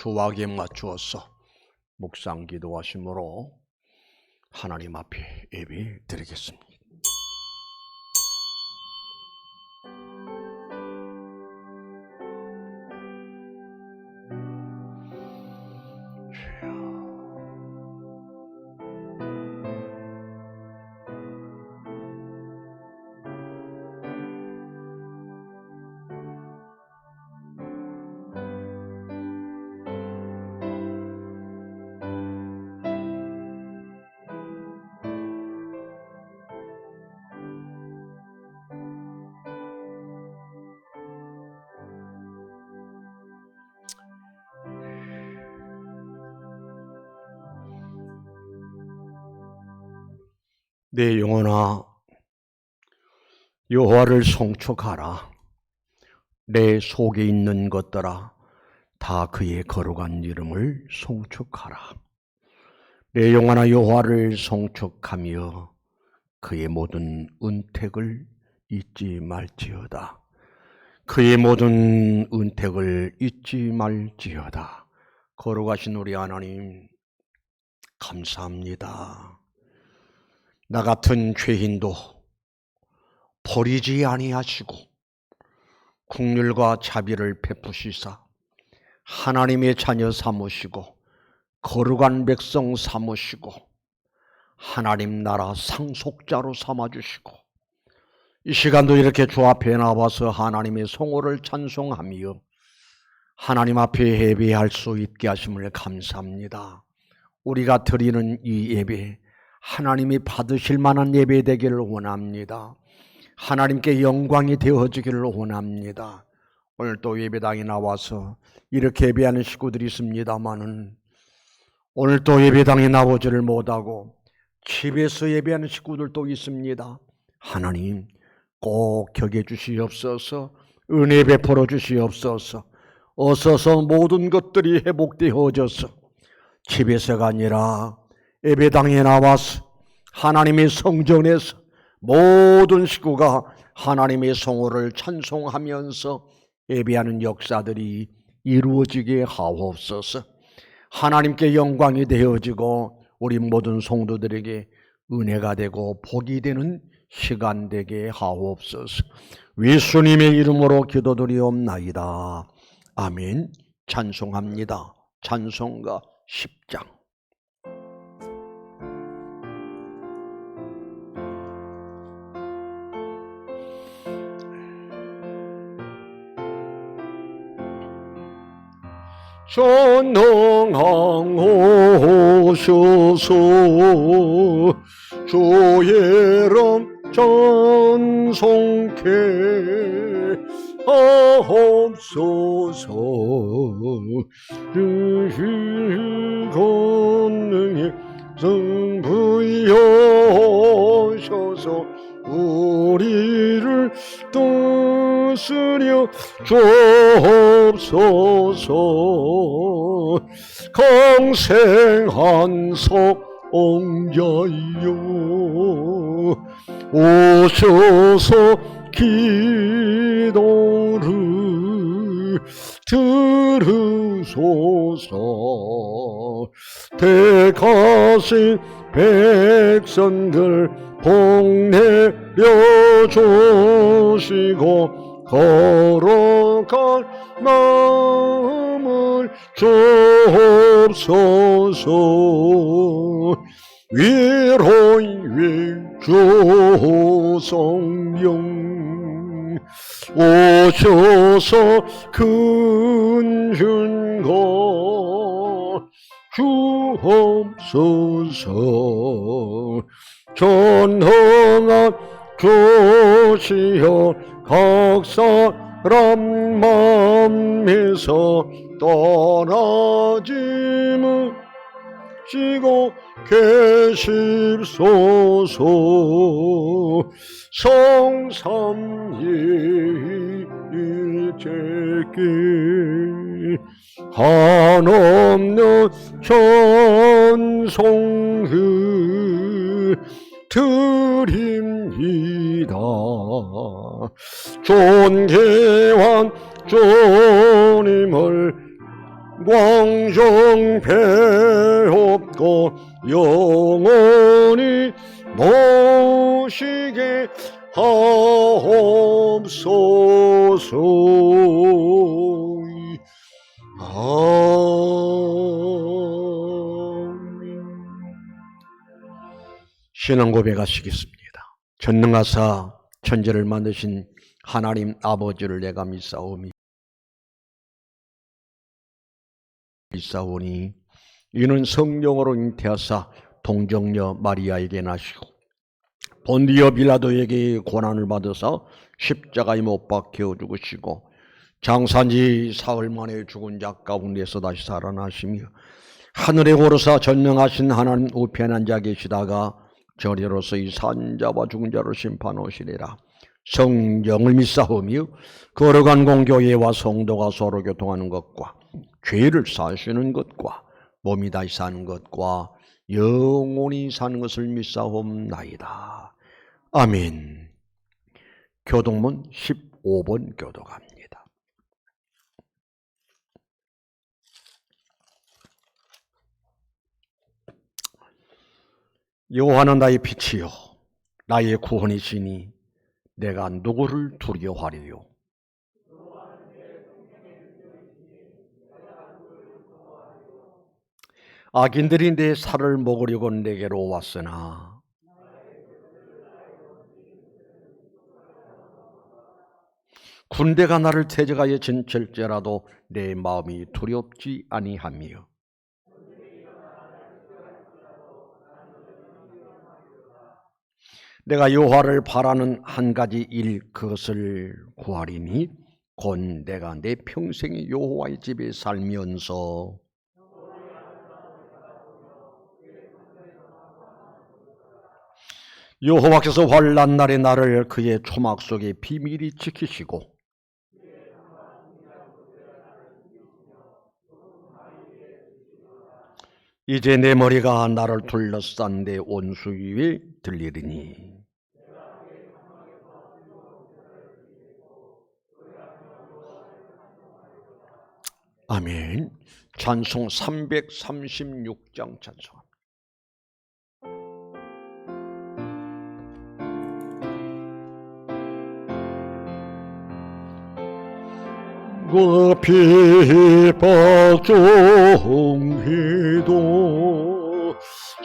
조화기에 맞추어서 묵상 기도하심으로 하나님 앞에 예배 드리겠습니다. 내 영혼아 여호와를 송축하라. 내 속에 있는 것들아 다 그의 거룩한 이름을 송축하라. 내 영혼아 여호와를 송축하며 그의 모든 은택을 잊지 말지어다. 그의 모든 은택을 잊지 말지어다. 거룩하신 우리 하나님 감사합니다. 나 같은 죄인도 버리지 아니하시고 긍휼과 자비를 베푸시사 하나님의 자녀 삼으시고 거룩한 백성 삼으시고 하나님 나라 상속자로 삼아주시고 이 시간도 이렇게 주 앞에 나와서 하나님의 성호를 찬송하며 하나님 앞에 예배할 수 있게 하심을 감사합니다. 우리가 드리는 이 예배 하나님이 받으실 만한 예배 되기를 원합니다. 하나님께 영광이 되어지기를 원합니다. 오늘 또 예배당에 나와서 이렇게 예배하는 식구들이 있습니다마는 오늘 또 예배당에 나오지를 못하고 집에서 예배하는 식구들도 있습니다. 하나님 꼭 격여 주시옵소서. 은혜 베풀어 주시옵소서. 어서서 모든 것들이 회복되어져서 집에서가 아니라 예배당에 나와서 하나님의 성전에서 모든 식구가 하나님의 성호를 찬송하면서 예배하는 역사들이 이루어지게 하옵소서. 하나님께 영광이 되어지고 우리 모든 성도들에게 은혜가 되고 복이 되는 시간 되게 하옵소서. 예수님의 이름으로 기도드리옵나이다. 아멘. 찬송합니다. 찬송가 10장. 전능하오소서 주의 이름 찬송케 하옵소서. 주의 권능에 승부하셔서 우리를 다스려 주옵소서. 강생한 성자여 오셔서 기도를 들으소서. 택하신 백성들 복내려 주시고 거룩한 마음을 주옵소서. 위로의 주 성령 오셔서 근준거 주옵소서. 전능한 주시여 각 사람 맘에서 떠나지 마시고 계십소서. 성삼위일체께 한없는 찬송을 드립니다. 존귀한 주님을 왕정 배옵고 영원히 모시게 하옵소서. 아멘. 신앙 고백하시겠습니다. 전능하사 천지를 만드신 하나님 아버지를 내가 믿사오니 이는 성령으로 잉태하사 동정녀 마리아에게 나시고 본디오 빌라도에게 고난을 받으사 십자가에 못 박혀 죽으시고 장사지 사흘 만에 죽은 자 가운데서 다시 살아나시며 하늘에 오르사 전능하신 하나님 우편에 앉아 계시다가 저리로서 이 산자와 죽은 자를 심판하시리라. 성령을 믿사오며 거룩한 공교회와 성도가 서로 교통하는 것과 죄를 사시는 것과 몸이 다시 사는 것과 영원히 사는 것을 믿사옵나이다. 아멘. 교동문 15번 교도 갑니다. 여호와는 나의 빛이요 나의 구원이시니 내가 누구를 두려워하리요. 악인들이 내 살을 먹으려고 내게로 왔으나 군대가 나를 대적하여 진칠지라도 내 마음이 두렵지 아니하며 내가 여호와를 바라는 한 가지 일 그것을 구하리니 곧 내가 내 평생에 여호와의 집에 살면서 여호와께서 환난 날에 나를 그의 초막 속에 비밀히 지키시고 이제 내 머리가 나를 둘러싼 내 원수 위에 들리리니 아멘. 찬송 336장 찬송. 그 비박종해도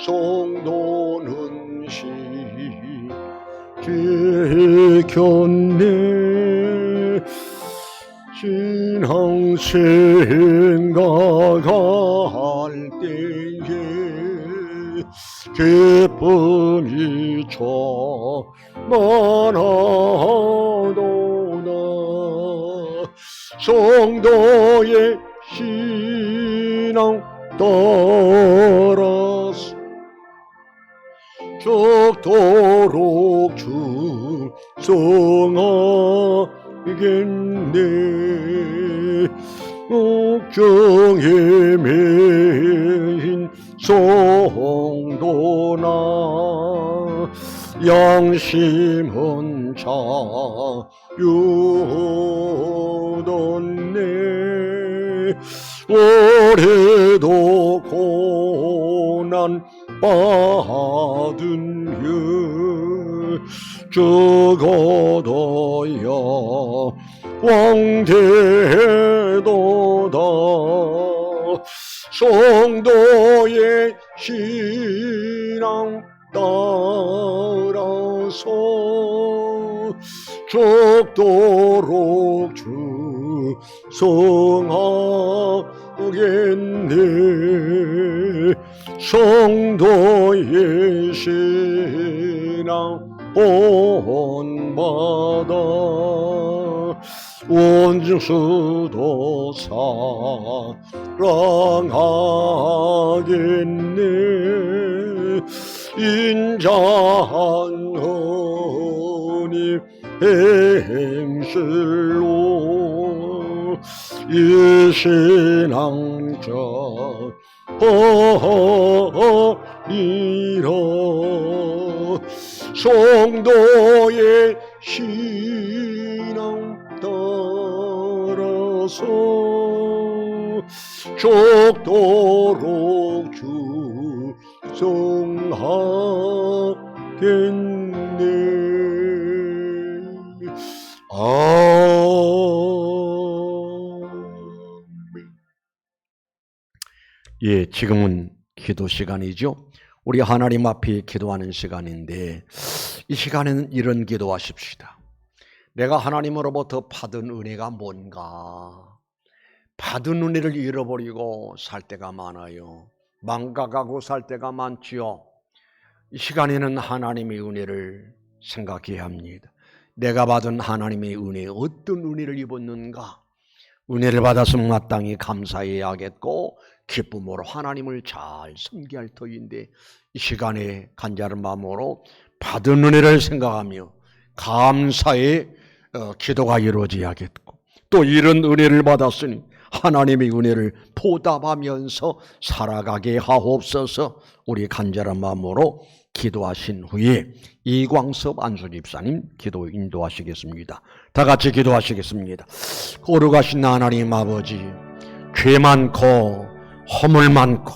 성도는 지켰네. 신앙 생각할 때에 기쁨이 충만하도다. 성도의 신앙 따라서 죽도록 충성하겠네. 옥정에 매인 성도나 양심은 자유롭네. 올해도 고난 받은 유 죽어도야 왕대도다. 성도의 신앙 따라서 죽도록 충성하겠네. 성도의 신앙 본받아 원수도 사랑하겠네. 인자한 하나님 행실로 이 신앙자 버리라. 성도의 신앙 따라서 죽도록 충성하겠네. 아멘. 예, 지금은 기도 시간이죠. 우리 하나님 앞에 기도하는 시간인데, 이 시간에는 이런 기도하십시다. 내가 하나님으로부터 받은 은혜가 뭔가? 받은 은혜를 잃어버리고 살 때가 많아요. 망각하고 살 때가 많지요. 이 시간에는 하나님의 은혜를 생각해야 합니다. 내가 받은 하나님의 은혜, 어떤 은혜를 입었는가? 은혜를 받았으면 마땅히 감사해야겠고 기쁨으로 하나님을 잘 섬기할 터인데, 이 시간에 간절한 마음으로 받은 은혜를 생각하며 감사의 기도가 이루어져야겠고, 또 이런 은혜를 받았으니 하나님의 은혜를 보답하면서 살아가게 하옵소서. 우리 간절한 마음으로 기도하신 후에 이광섭 안수집사님 기도 인도하시겠습니다. 다 같이 기도하시겠습니다. 거룩하신 하나님 아버지, 죄 많고 허물 많고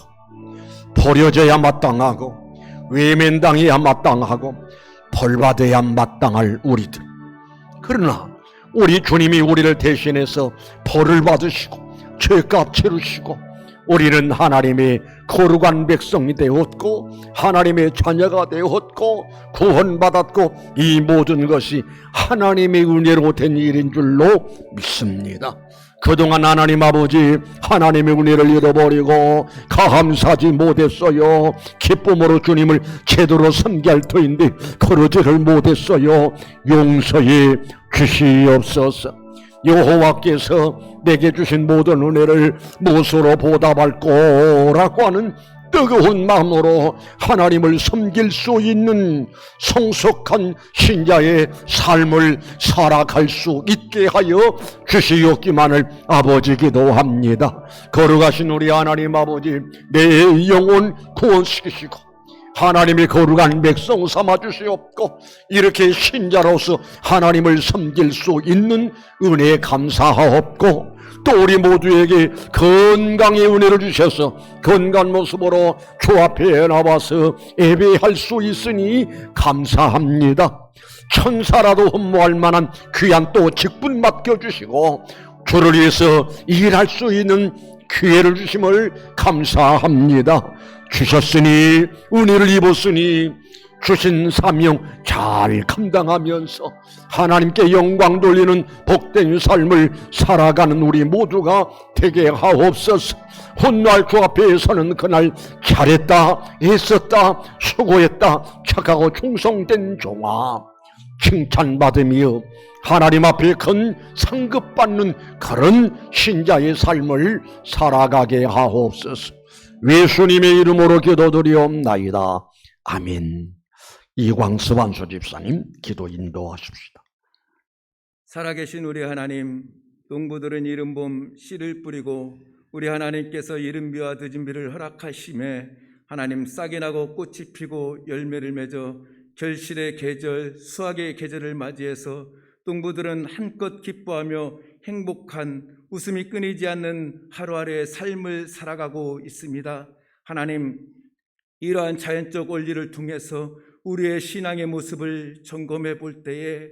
버려져야 마땅하고 외면당해야 마땅하고 벌받아야 마땅할 우리들, 그러나 우리 주님이 우리를 대신해서 벌을 받으시고 죄값 치르시고 우리는 하나님의 거룩한 백성이 되었고 하나님의 자녀가 되었고 구원받았고, 이 모든 것이 하나님의 은혜로 된 일인 줄로 믿습니다. 그동안 하나님 아버지, 하나님의 은혜를 잃어버리고 감사하지 못했어요. 기쁨으로 주님을 제대로 섬기할 터인데 그러지를 못했어요. 용서해 주시옵소서. 여호와께서 내게 주신 모든 은혜를 무엇으로 보답할 거라고 하는 뜨거운 마음으로 하나님을 섬길 수 있는 성숙한 신자의 삶을 살아갈 수 있게 하여 주시옵기만을 아버지 기도합니다. 거룩하신 우리 하나님 아버지, 내 영혼 구원시키시고 하나님의 거룩한 백성 삼아주시옵고, 이렇게 신자로서 하나님을 섬길 수 있는 은혜에 감사하옵고, 또 우리 모두에게 건강의 은혜를 주셔서 건강한 모습으로 주 앞에 나와서 예배할 수 있으니 감사합니다. 천사라도 흠모할 만한 귀한 또 직분 맡겨주시고 주를 위해서 일할 수 있는 기회를 주심을 감사합니다. 주셨으니, 은혜를 입었으니 주신 사명 잘 감당하면서 하나님께 영광 돌리는 복된 삶을 살아가는 우리 모두가 되게 하옵소서. 훗날 주 앞에 서는 그날 잘했다, 애썼다, 수고했다, 착하고 충성된 종아 칭찬받으며 하나님 앞에 큰 상급받는 그런 신자의 삶을 살아가게 하옵소서. 예수님의 이름으로 기도드리옵나이다. 아멘. 이광섭 안수집사님 기도 인도하십시다. 살아계신 우리 하나님, 농부들은 이른봄 씨를 뿌리고 우리 하나님께서 이른비와 늦은비를 허락하심에 하나님 싹이 나고 꽃이 피고 열매를 맺어 결실의 계절, 수확의 계절을 맞이해서 농부들은 한껏 기뻐하며 행복한 웃음이 끊이지 않는 하루하루의 삶을 살아가고 있습니다. 하나님, 이러한 자연적 원리를 통해서 우리의 신앙의 모습을 점검해 볼 때에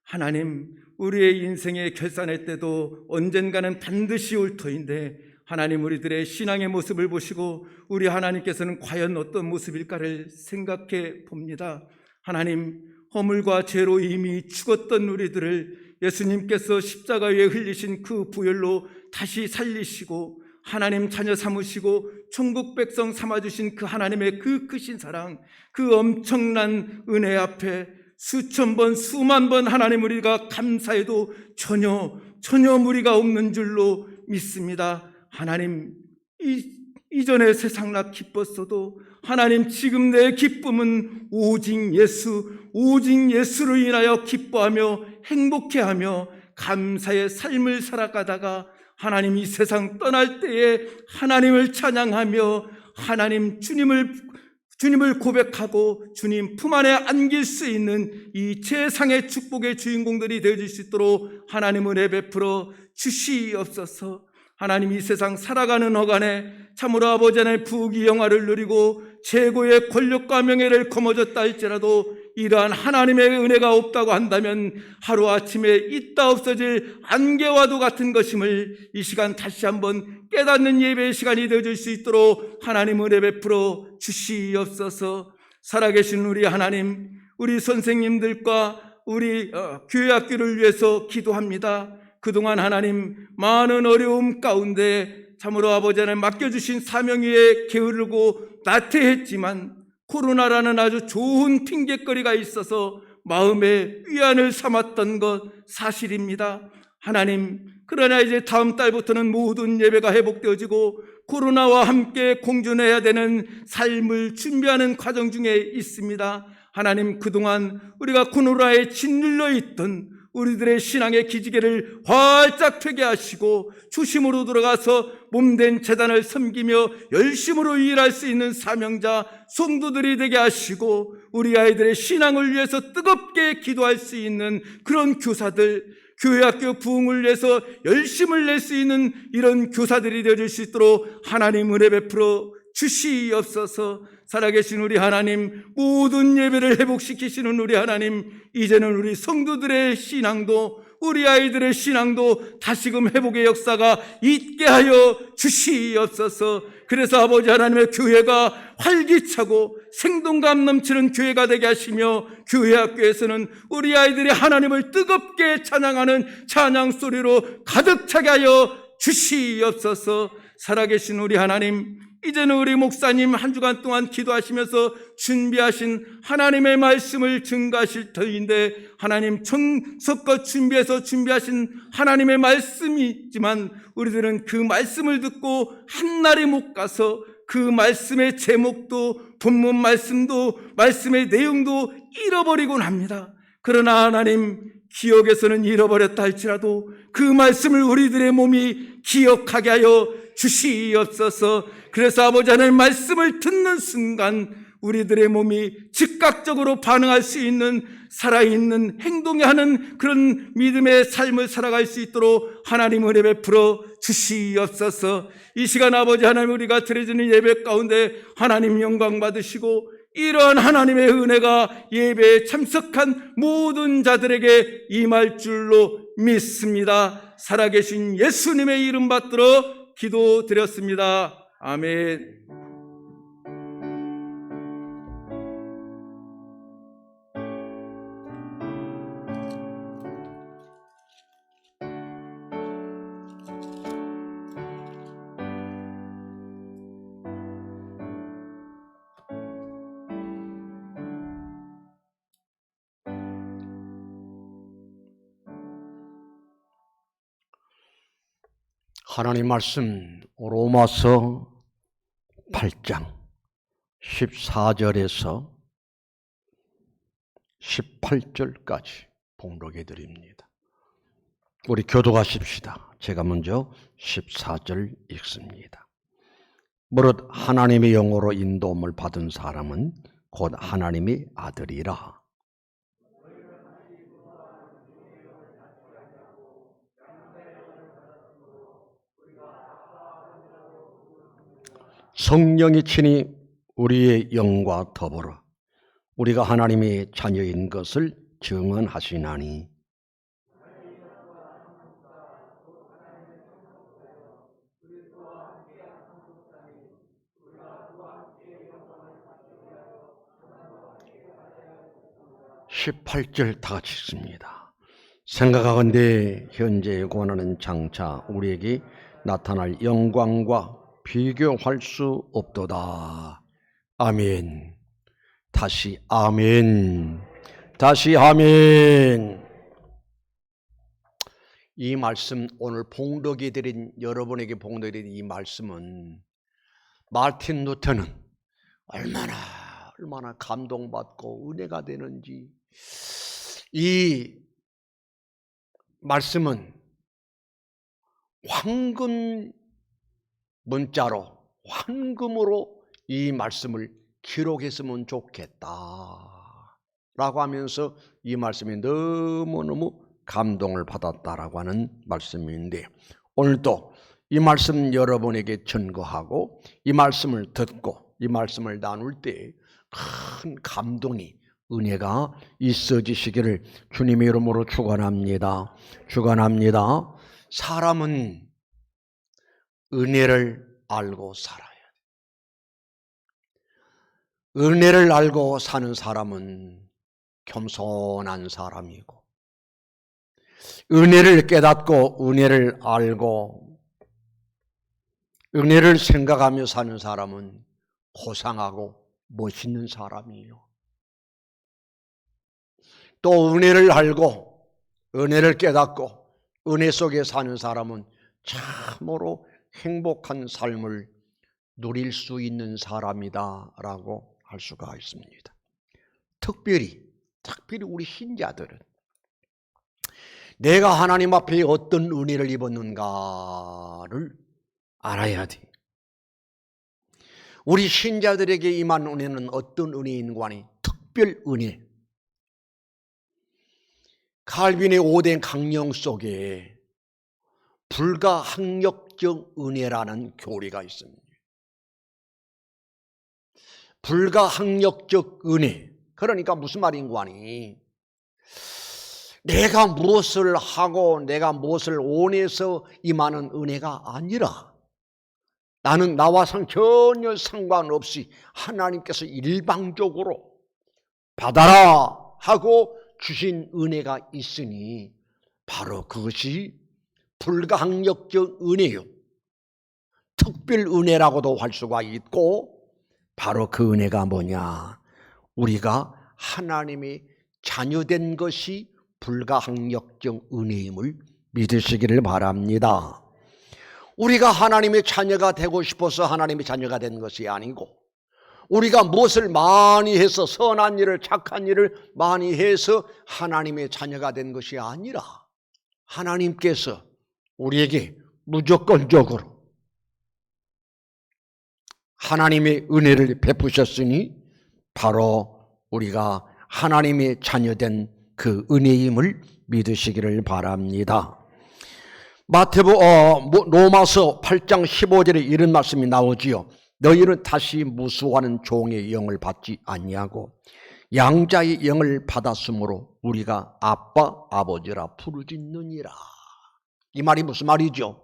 하나님, 우리의 인생의 결산의 때도 언젠가는 반드시 올 터인데 하나님, 우리들의 신앙의 모습을 보시고 우리 하나님께서는 과연 어떤 모습일까를 생각해 봅니다. 하나님, 허물과 죄로 이미 죽었던 우리들을 예수님께서 십자가 위에 흘리신 그 보혈로 다시 살리시고 하나님 자녀 삼으시고 천국 백성 삼아주신 그 하나님의 그 크신 사랑, 그 엄청난 은혜 앞에 수천 번 수만 번 하나님 우리가 감사해도 전혀 무리가 없는 줄로 믿습니다. 하나님, 이전에 세상 나 기뻤어도 하나님, 지금 내 기쁨은 오직 예수로 인하여 기뻐하며 행복해하며 감사의 삶을 살아가다가 하나님 이 세상 떠날 때에 하나님을 찬양하며 하나님 주님을 고백하고 주님 품 안에 안길 수 있는 이 세상의 축복의 주인공들이 되어줄 수 있도록 하나님 은혜 베풀어 주시옵소서. 하나님 이 세상 살아가는 허간에 참으로 아버지 하나님 부귀 영화를 누리고 최고의 권력과 명예를 거머쥐었다 할지라도 이러한 하나님의 은혜가 없다고 한다면 하루아침에 있다 없어질 안개와도 같은 것임을 이 시간 다시 한번 깨닫는 예배의 시간이 되어줄 수 있도록 하나님 은혜 베풀어 주시옵소서. 살아계신 우리 하나님, 우리 선생님들과 우리 교회 학교를 위해서 기도합니다. 그동안 하나님 많은 어려움 가운데 참으로 아버지 하나님 맡겨주신 사명 위에 게으르고 나태했지만 코로나라는 아주 좋은 핑계거리가 있어서 마음의 위안을 삼았던 것 사실입니다. 하나님, 그러나 이제 다음 달부터는 모든 예배가 회복되어지고 코로나와 함께 공존해야 되는 삶을 준비하는 과정 중에 있습니다. 하나님, 그동안 우리가 코로나에 짓눌려 있던 우리들의 신앙의 기지개를 활짝 펴게 하시고 초심으로 돌아가서 몸된 재단을 섬기며 열심으로 일할 수 있는 사명자 성도들이 되게 하시고 우리 아이들의 신앙을 위해서 뜨겁게 기도할 수 있는 그런 교사들, 교회학교 부흥을 위해서 열심을 낼 수 있는 이런 교사들이 되어줄 수 있도록 하나님 은혜 베풀어 주시옵소서. 살아계신 우리 하나님, 모든 예배를 회복시키시는 우리 하나님, 이제는 우리 성도들의 신앙도 우리 아이들의 신앙도 다시금 회복의 역사가 있게 하여 주시옵소서. 그래서 아버지 하나님의 교회가 활기차고 생동감 넘치는 교회가 되게 하시며 교회 학교에서는 우리 아이들이 하나님을 뜨겁게 찬양하는 찬양 소리로 가득 차게 하여 주시옵소서. 살아계신 우리 하나님, 이제는 우리 목사님 한 주간 동안 기도하시면서 준비하신 하나님의 말씀을 증거하실 터인데 하나님 정석껏 준비해서 준비하신 하나님의 말씀이지만 우리들은 그 말씀을 듣고 한날에 못 가서 그 말씀의 제목도 본문 말씀도 말씀의 내용도 잃어버리곤 합니다. 그러나 하나님, 기억에서는 잃어버렸다 할지라도 그 말씀을 우리들의 몸이 기억하게 하여 주시옵소서. 그래서 아버지 하나님 말씀을 듣는 순간 우리들의 몸이 즉각적으로 반응할 수 있는 살아있는 행동에 하는 그런 믿음의 삶을 살아갈 수 있도록 하나님 은혜 베풀어 주시옵소서. 이 시간 아버지 하나님, 우리가 드려지는 예배 가운데 하나님 영광 받으시고 이러한 하나님의 은혜가 예배에 참석한 모든 자들에게 임할 줄로 믿습니다. 살아계신 예수님의 이름 받들어 기도드렸습니다. 아멘. 하나님 말씀 로마서 8장 14절에서 18절까지 봉독해 드립니다. 우리 교독하십시다. 제가 먼저 14절 읽습니다. 무릇 하나님의 영으로 인도함을 받은 사람은 곧 하나님의 아들이라. 성령이 친히 우리의 영과 더불어 우리가 하나님의 자녀인 것을 증언하시나니 (18절) 다 같이 읽습니다. 생각하건대 현재 권하는 장차 우리에게 나타날 영광과 비교할 수 없도다. 아멘. 다시 아멘. 다시 아멘. 이 말씀, 오늘 봉독해 드린, 여러분에게 봉독해 드린 이 말씀은 마틴 루터는 얼마나 감동받고 은혜가 되는지, 이 말씀은 황금 문자로, 황금으로 이 말씀을 기록했으면 좋겠다 라고 하면서 이 말씀이 너무너무 감동을 받았다라고 하는 말씀인데, 오늘도 이 말씀 여러분에게 전거하고 이 말씀을 듣고 이 말씀을 나눌 때 큰 감동이 은혜가 있어지시기를 주님의 이름으로 축원합니다. 축원합니다. 사람은 은혜를 알고 살아야 돼. 은혜를 알고 사는 사람은 겸손한 사람이고, 은혜를 깨닫고 은혜를 알고 은혜를 생각하며 사는 사람은 고상하고 멋있는 사람이에요. 또 은혜를 알고 은혜를 깨닫고 은혜 속에 사는 사람은 참으로 행복한 삶을 누릴 수 있는 사람이다라고 할 수가 있습니다. 특별히 우리 신자들은 내가 하나님 앞에 어떤 은혜를 입었는가를 알아야 돼. 우리 신자들에게 임한 은혜는 어떤 은혜인 관이 특별 은혜. 칼빈의 5대 강령 속에 불가항력적 은혜라는 교리가 있습니다. 불가항력적 은혜. 그러니까 무슨 말인 관이 내가 무엇을 하고 내가 무엇을 원해서 임하는 은혜가 아니라 나는 나와 전혀 상관없이 하나님께서 일방적으로 받아라 하고 주신 은혜가 있으니 바로 그것이 불가항력적 은혜요. 특별 은혜라고도 할 수가 있고 바로 그 은혜가 뭐냐? 우리가 하나님의 자녀된 것이 불가항력적 은혜임을 믿으시기를 바랍니다. 우리가 하나님의 자녀가 되고 싶어서 하나님의 자녀가 된 것이 아니고 우리가 무엇을 많이 해서 선한 일을 착한 일을 많이 해서 하나님의 자녀가 된 것이 아니라 하나님께서 우리에게 무조건적으로 하나님의 은혜를 베푸셨으니 바로 우리가 하나님의 자녀된 그 은혜임을 믿으시기를 바랍니다. 로마서 8장 15절에 이런 말씀이 나오지요. 너희는 다시 무수하는 종의 영을 받지 아니하고 양자의 영을 받았으므로 우리가 아빠 아버지라 부르짖느니라. 이 말이 무슨 말이죠?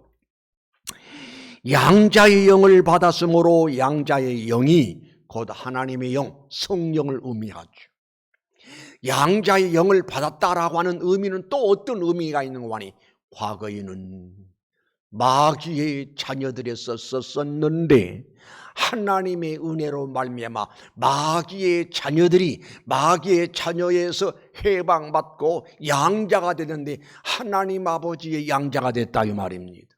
양자의 영을 받았으므로 양자의 영이 곧 하나님의 영, 성령을 의미하죠. 양자의 영을 받았다라고 하는 의미는 또 어떤 의미가 있는 거니? 과거에는 마귀의 자녀들에서 썼었는데 하나님의 은혜로 말미암아 마귀의 자녀들이 마귀의 자녀에서 해방받고 양자가 되는데 하나님 아버지의 양자가 됐다 이 말입니다.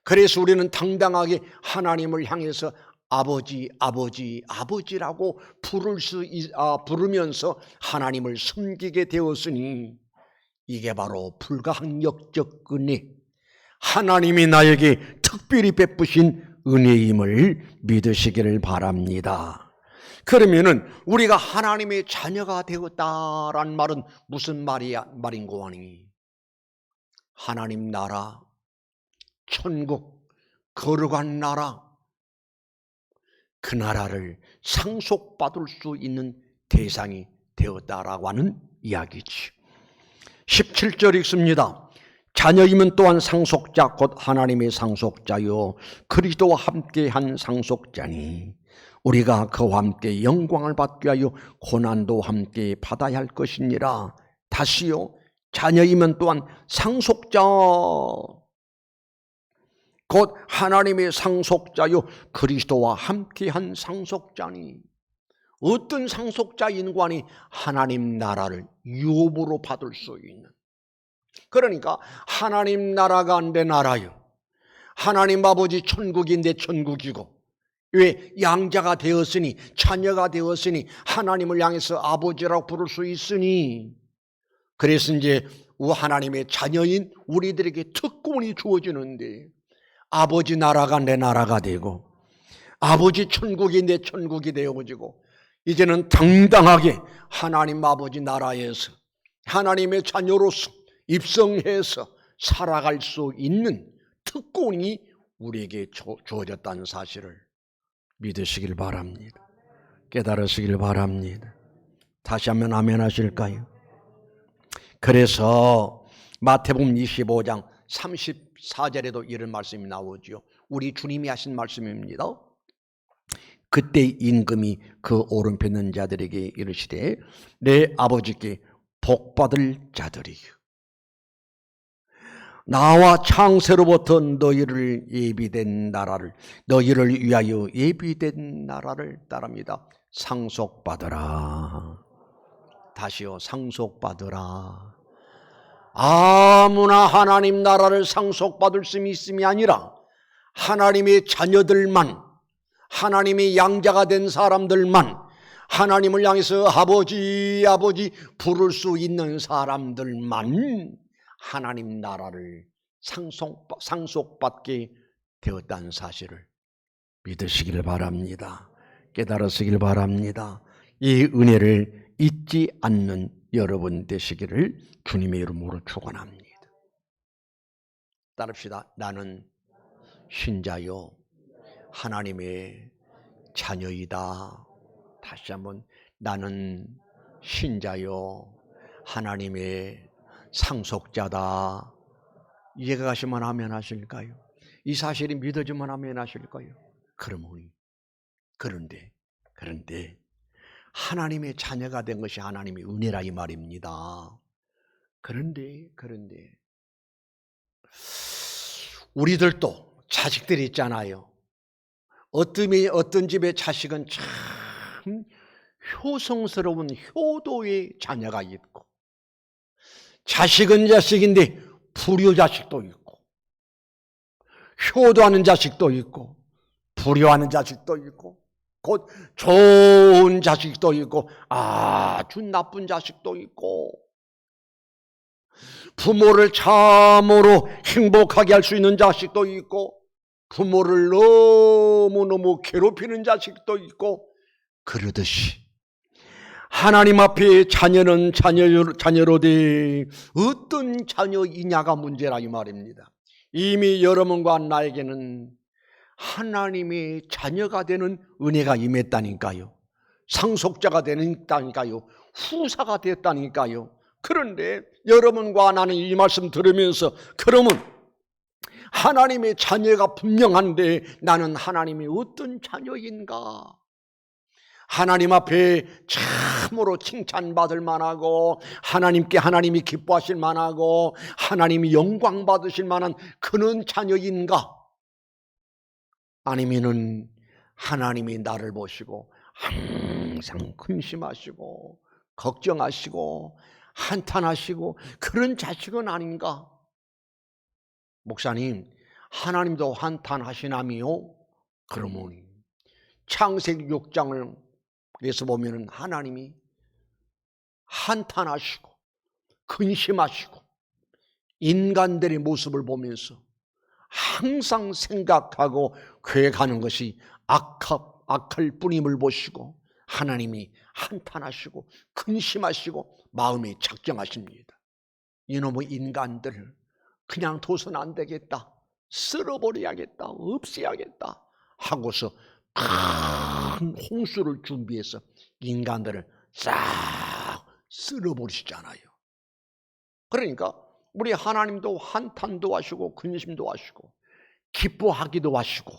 그래서 우리는 당당하게 하나님을 향해서 아버지, 아버지, 아버지라고 부르면서 하나님을 섬기게 되었으니 이게 바로 불가항력적 은혜, 하나님이 나에게 특별히 베푸신 은혜임을 믿으시기를 바랍니다. 그러면은 우리가 하나님의 자녀가 되었다란 말은 무슨 말인 거니? 하나님 나라, 천국, 거룩한 나라, 그 나라를 상속받을 수 있는 대상이 되었다라고 하는 이야기지. 17절 읽습니다. 자녀이면 또한 상속자 곧 하나님의 상속자요 그리스도와 함께한 상속자니 우리가 그와 함께 영광을 받기 위하여 고난도 함께 받아야 할 것이니라. 다시요, 자녀이면 또한 상속자 곧 하나님의 상속자요 그리스도와 함께한 상속자니. 어떤 상속자인 관이 하나님 나라를 유업으로 받을 수 있는, 그러니까 하나님 나라가 내 나라요, 하나님 아버지 천국이 내 천국이고, 왜? 양자가 되었으니, 자녀가 되었으니 하나님을 향해서 아버지라고 부를 수 있으니, 그래서 이제 하나님의 자녀인 우리들에게 특권이 주어지는데 아버지 나라가 내 나라가 되고 아버지 천국이 내 천국이 되어지고 이제는 당당하게 하나님 아버지 나라에서 하나님의 자녀로서 입성해서 살아갈 수 있는 특권이 우리에게 주어졌다는 사실을 믿으시길 바랍니다. 깨달으시길 바랍니다. 다시 한번 아멘 하실까요? 그래서 마태복음 25장 34절에도 이런 말씀이 나오죠. 우리 주님이 하신 말씀입니다. 그때 임금이 그 오른편에 있는 자들에게 이르시되 내 아버지께 복받을 자들이요 나와 창세로부터 너희를 예비된 나라를 너희를 위하여 예비된 나라를 따릅니다. 상속받으라. 다시요, 상속받으라. 아무나 하나님 나라를 상속받을 수 있음이 아니라 하나님의 자녀들만, 하나님의 양자가 된 사람들만, 하나님을 향해서 아버지 아버지 부를 수 있는 사람들만 하나님 나라를 상속받게 되었다는 사실을 믿으시길 바랍니다. 깨달으시길 바랍니다. 이 은혜를 잊지 않는 여러분 되시기를 주님의 이름으로 축원합니다. 따릅시다. 나는 신자요 하나님의 자녀이다. 다시 한번 나는 신자요 하나님의 상속자다. 이해가 가시면 아멘 하실까요? 이 사실이 믿어지면 아멘 하실까요? 그런데 하나님의 자녀가 된 것이 하나님의 은혜라 이 말입니다. 그런데 우리들도 자식들이 있잖아요. 어떤 집의 자식은 참 효성스러운 효도의 자녀가 있고, 자식은 자식인데 불효 자식도 있고, 효도하는 자식도 있고, 불효하는 자식도 있고, 곧 좋은 자식도 있고, 아주 나쁜 자식도 있고, 부모를 참으로 행복하게 할 수 있는 자식도 있고, 부모를 너무너무 괴롭히는 자식도 있고, 그러듯이 하나님 앞에 자녀는 자녀로 돼 어떤 자녀이냐가 문제라 이 말입니다. 이미 여러분과 나에게는 하나님의 자녀가 되는 은혜가 임했다니까요. 상속자가 되니까요. 후사가 됐다니까요. 그런데 여러분과 나는 이 말씀 들으면서 그러면 하나님의 자녀가 분명한데 나는 하나님의 어떤 자녀인가? 하나님 앞에 참으로 칭찬받을 만하고 하나님께 하나님이 기뻐하실 만하고 하나님이 영광 받으실 만한 그런 자녀인가? 아니면은 하나님이 나를 보시고 항상 근심하시고 걱정하시고 한탄하시고 그런 자식은 아닌가? 목사님, 하나님도 한탄하시나미요? 그러면 창세기 6장을 그래서 보면은 하나님이 한탄하시고 근심하시고 인간들의 모습을 보면서 항상 생각하고 계획하는 것이 악할 뿐임을 보시고 하나님이 한탄하시고 근심하시고 마음이 작정하십니다. 이놈의 인간들을 그냥 둬서는 안 되겠다, 쓸어버려야겠다, 없애야겠다 하고서 큰 홍수를 준비해서 인간들을 싹 쓸어버리시잖아요. 그러니까 우리 하나님도 한탄도 하시고 근심도 하시고 기뻐하기도 하시고,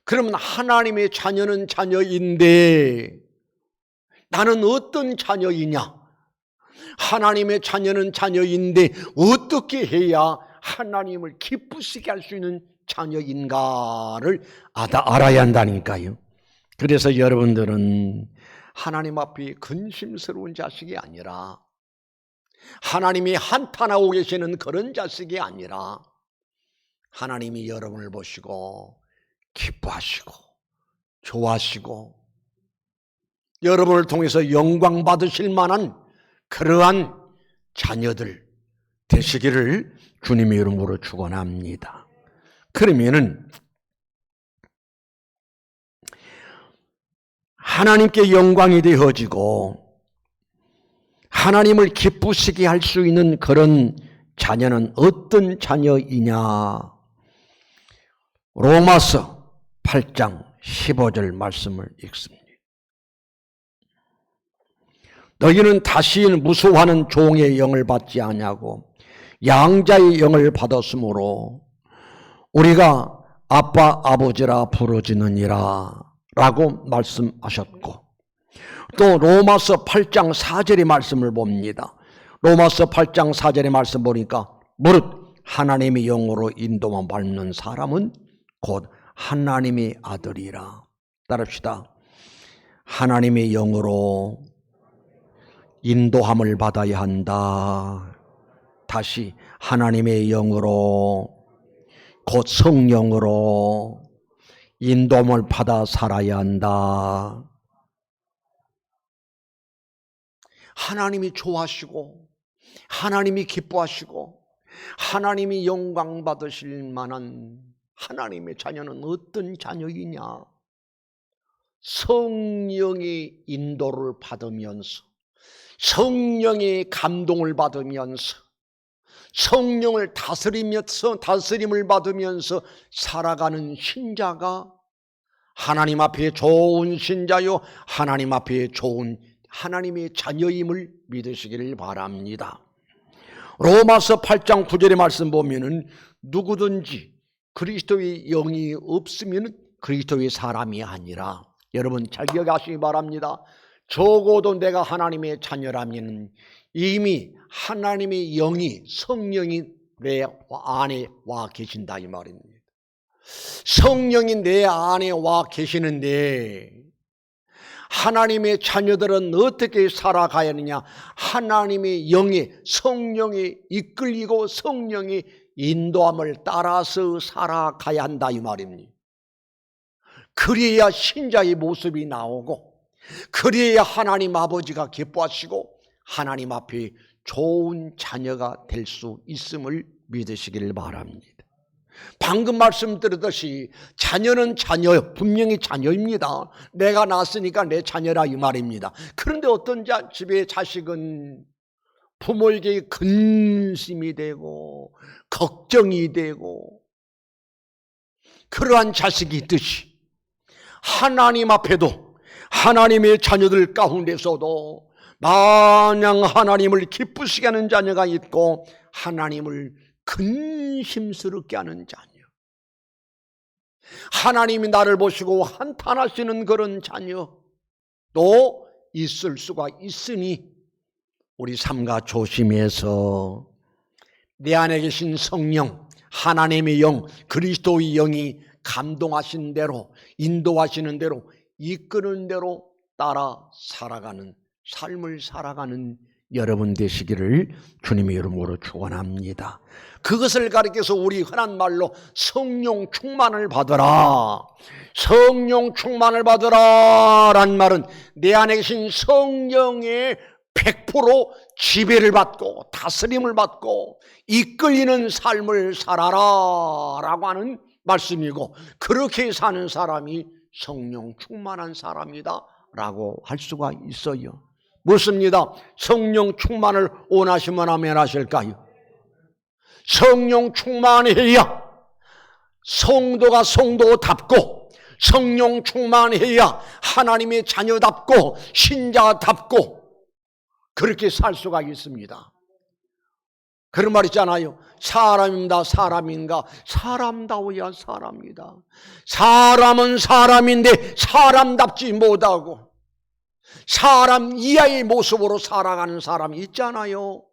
그러면 하나님의 자녀는 자녀인데 나는 어떤 자녀이냐? 하나님의 자녀는 자녀인데 어떻게 해야 하나님을 기쁘시게 할 수 있는 자녀인가를 알아야 한다니까요. 그래서 여러분들은 하나님 앞에 근심스러운 자식이 아니라, 하나님이 한탄하고 계시는 그런 자식이 아니라 하나님이 여러분을 보시고 기뻐하시고 좋아하시고 여러분을 통해서 영광 받으실 만한 그러한 자녀들 되시기를 주님의 이름으로 축원합니다. 그러면은 하나님께 영광이 되어지고 하나님을 기쁘시게 할 수 있는 그런 자녀는 어떤 자녀이냐? 로마서 8장 15절 말씀을 읽습니다. 너희는 다시 무수하는 종의 영을 받지 아니하고 양자의 영을 받았으므로 우리가 아빠 아버지라 부르짖느니라 라고 말씀하셨고, 또 로마서 8장 4절의 말씀을 봅니다. 로마서 8장 4절의 말씀 보니까 무릇 하나님의 영으로 인도만 밟는 사람은 곧 하나님의 아들이라. 따릅시다. 하나님의 영으로 인도함을 받아야 한다. 다시 하나님의 영으로 곧 성령으로 인도함을 받아 살아야 한다. 하나님이 좋아하시고 하나님이 기뻐하시고 하나님이 영광 받으실 만한 하나님의 자녀는 어떤 자녀이냐? 성령의 인도를 받으면서 성령의 감동을 받으면서 성령을 다스림을 받으면서 살아가는 신자가 하나님 앞에 좋은 신자요, 하나님 앞에 좋은 하나님의 자녀임을 믿으시기를 바랍니다. 로마서 8장 9절의 말씀 보면은 누구든지 그리스도의 영이 없으면 그리스도의 사람이 아니라, 여러분 잘 기억하시기 바랍니다. 적어도 내가 하나님의 자녀라면 이미 하나님의 영이, 성령이 내 안에 와 계신다 이 말입니다. 성령이 내 안에 와 계시는데 하나님의 자녀들은 어떻게 살아가야 하느냐? 하나님의 영이, 성령이 이끌리고 성령이 인도함을 따라서 살아가야 한다 이 말입니다. 그래야 신자의 모습이 나오고, 그래야 하나님 아버지가 기뻐하시고 하나님 앞에 좋은 자녀가 될 수 있음을 믿으시기를 바랍니다. 방금 말씀드렸듯이 자녀는 자녀, 분명히 자녀입니다. 내가 낳았으니까 내 자녀라 이 말입니다. 그런데 어떤 집의 자식은 부모에게 근심이 되고 걱정이 되고, 그러한 자식이 있듯이 하나님 앞에도 하나님의 자녀들 가운데서도 마냥 하나님을 기쁘시게 하는 자녀가 있고 하나님을 근심스럽게 하는 자녀, 하나님이 나를 보시고 한탄하시는 그런 자녀도 있을 수가 있으니 우리 삼가 조심해서 내 안에 계신 성령, 하나님의 영, 그리스도의 영이 감동하신 대로, 인도하시는 대로, 이끄는 대로 따라 살아가는 삶을 살아가는 여러분 되시기를 주님의 이름으로 축원합니다. 그것을 가리켜서 우리 흔한 말로 성령 충만을 받으라, 성령 충만을 받으라 라는 말은 내 안에 계신 성령의 100% 지배를 받고 다스림을 받고 이끌리는 삶을 살아라 라고 하는 말씀이고, 그렇게 사는 사람이 성령 충만한 사람이다 라고 할 수가 있어요. 묻습니다. 성령 충만을 원하시면 아멘 하실까요? 성령 충만해야 성도가 성도답고, 성령 충만해야 하나님의 자녀답고 신자답고 그렇게 살 수가 있습니다. 그런 말 있잖아요. 사람입니다. 사람인가? 사람다워야 사람이다. 사람은 사람인데 사람답지 못하고 사람 이하의 모습으로 살아가는 사람이 있잖아요.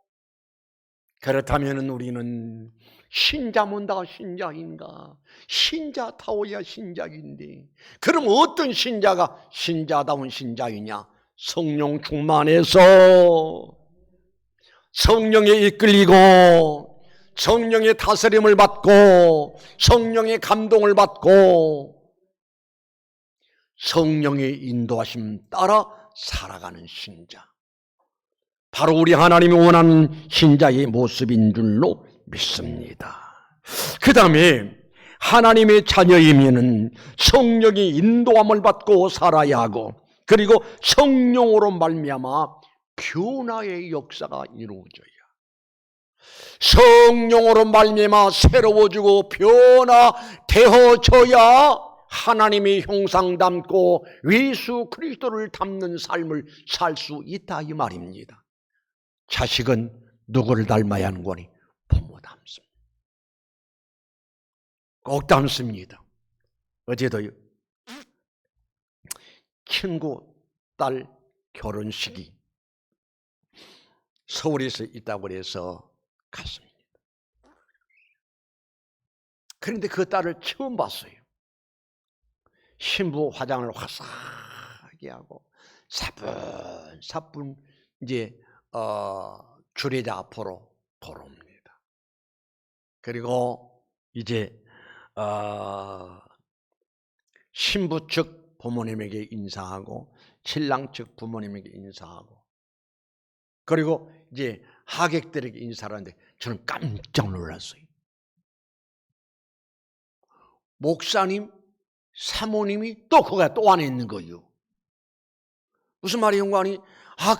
그렇다면 우리는 신자면 다 신자인가? 신자다워야 신자인데, 그럼 어떤 신자가 신자다운 신자이냐? 성령 충만해서 성령에 이끌리고 성령의 다스림을 받고 성령의 감동을 받고 성령의 인도하심 따라 살아가는 신자, 바로 우리 하나님이 원하는 신자의 모습인 줄로 믿습니다. 그 다음에 하나님의 자녀이면은 성령의 인도함을 받고 살아야 하고, 그리고 성령으로 말미암아 변화의 역사가 이루어져야, 성령으로 말미암아 새로워지고 변화되어져야 하나님의 형상 닮고 예수 그리스도를 닮는 삶을 살 수 있다 이 말입니다. 자식은 누구를 닮아야 하는 거니? 부모 닮습니다. 꼭 닮습니다. 어제도 친구 딸 결혼식이 서울에서 있다고 해서 갔습니다. 그런데 그 딸을 처음 봤어요. 신부 화장을 화사하게 하고 사뿐사뿐 이제 주례자 앞으로 돌아옵니다. 그리고 이제 신부 측 부모님에게 인사하고 신랑 측 부모님에게 인사하고 그리고 이제 하객들에게 인사를 하는데 저는 깜짝 놀랐어요. 목사님, 사모님이 또 거기 또 안에 있는 거예요. 무슨 말이에요, 형관이?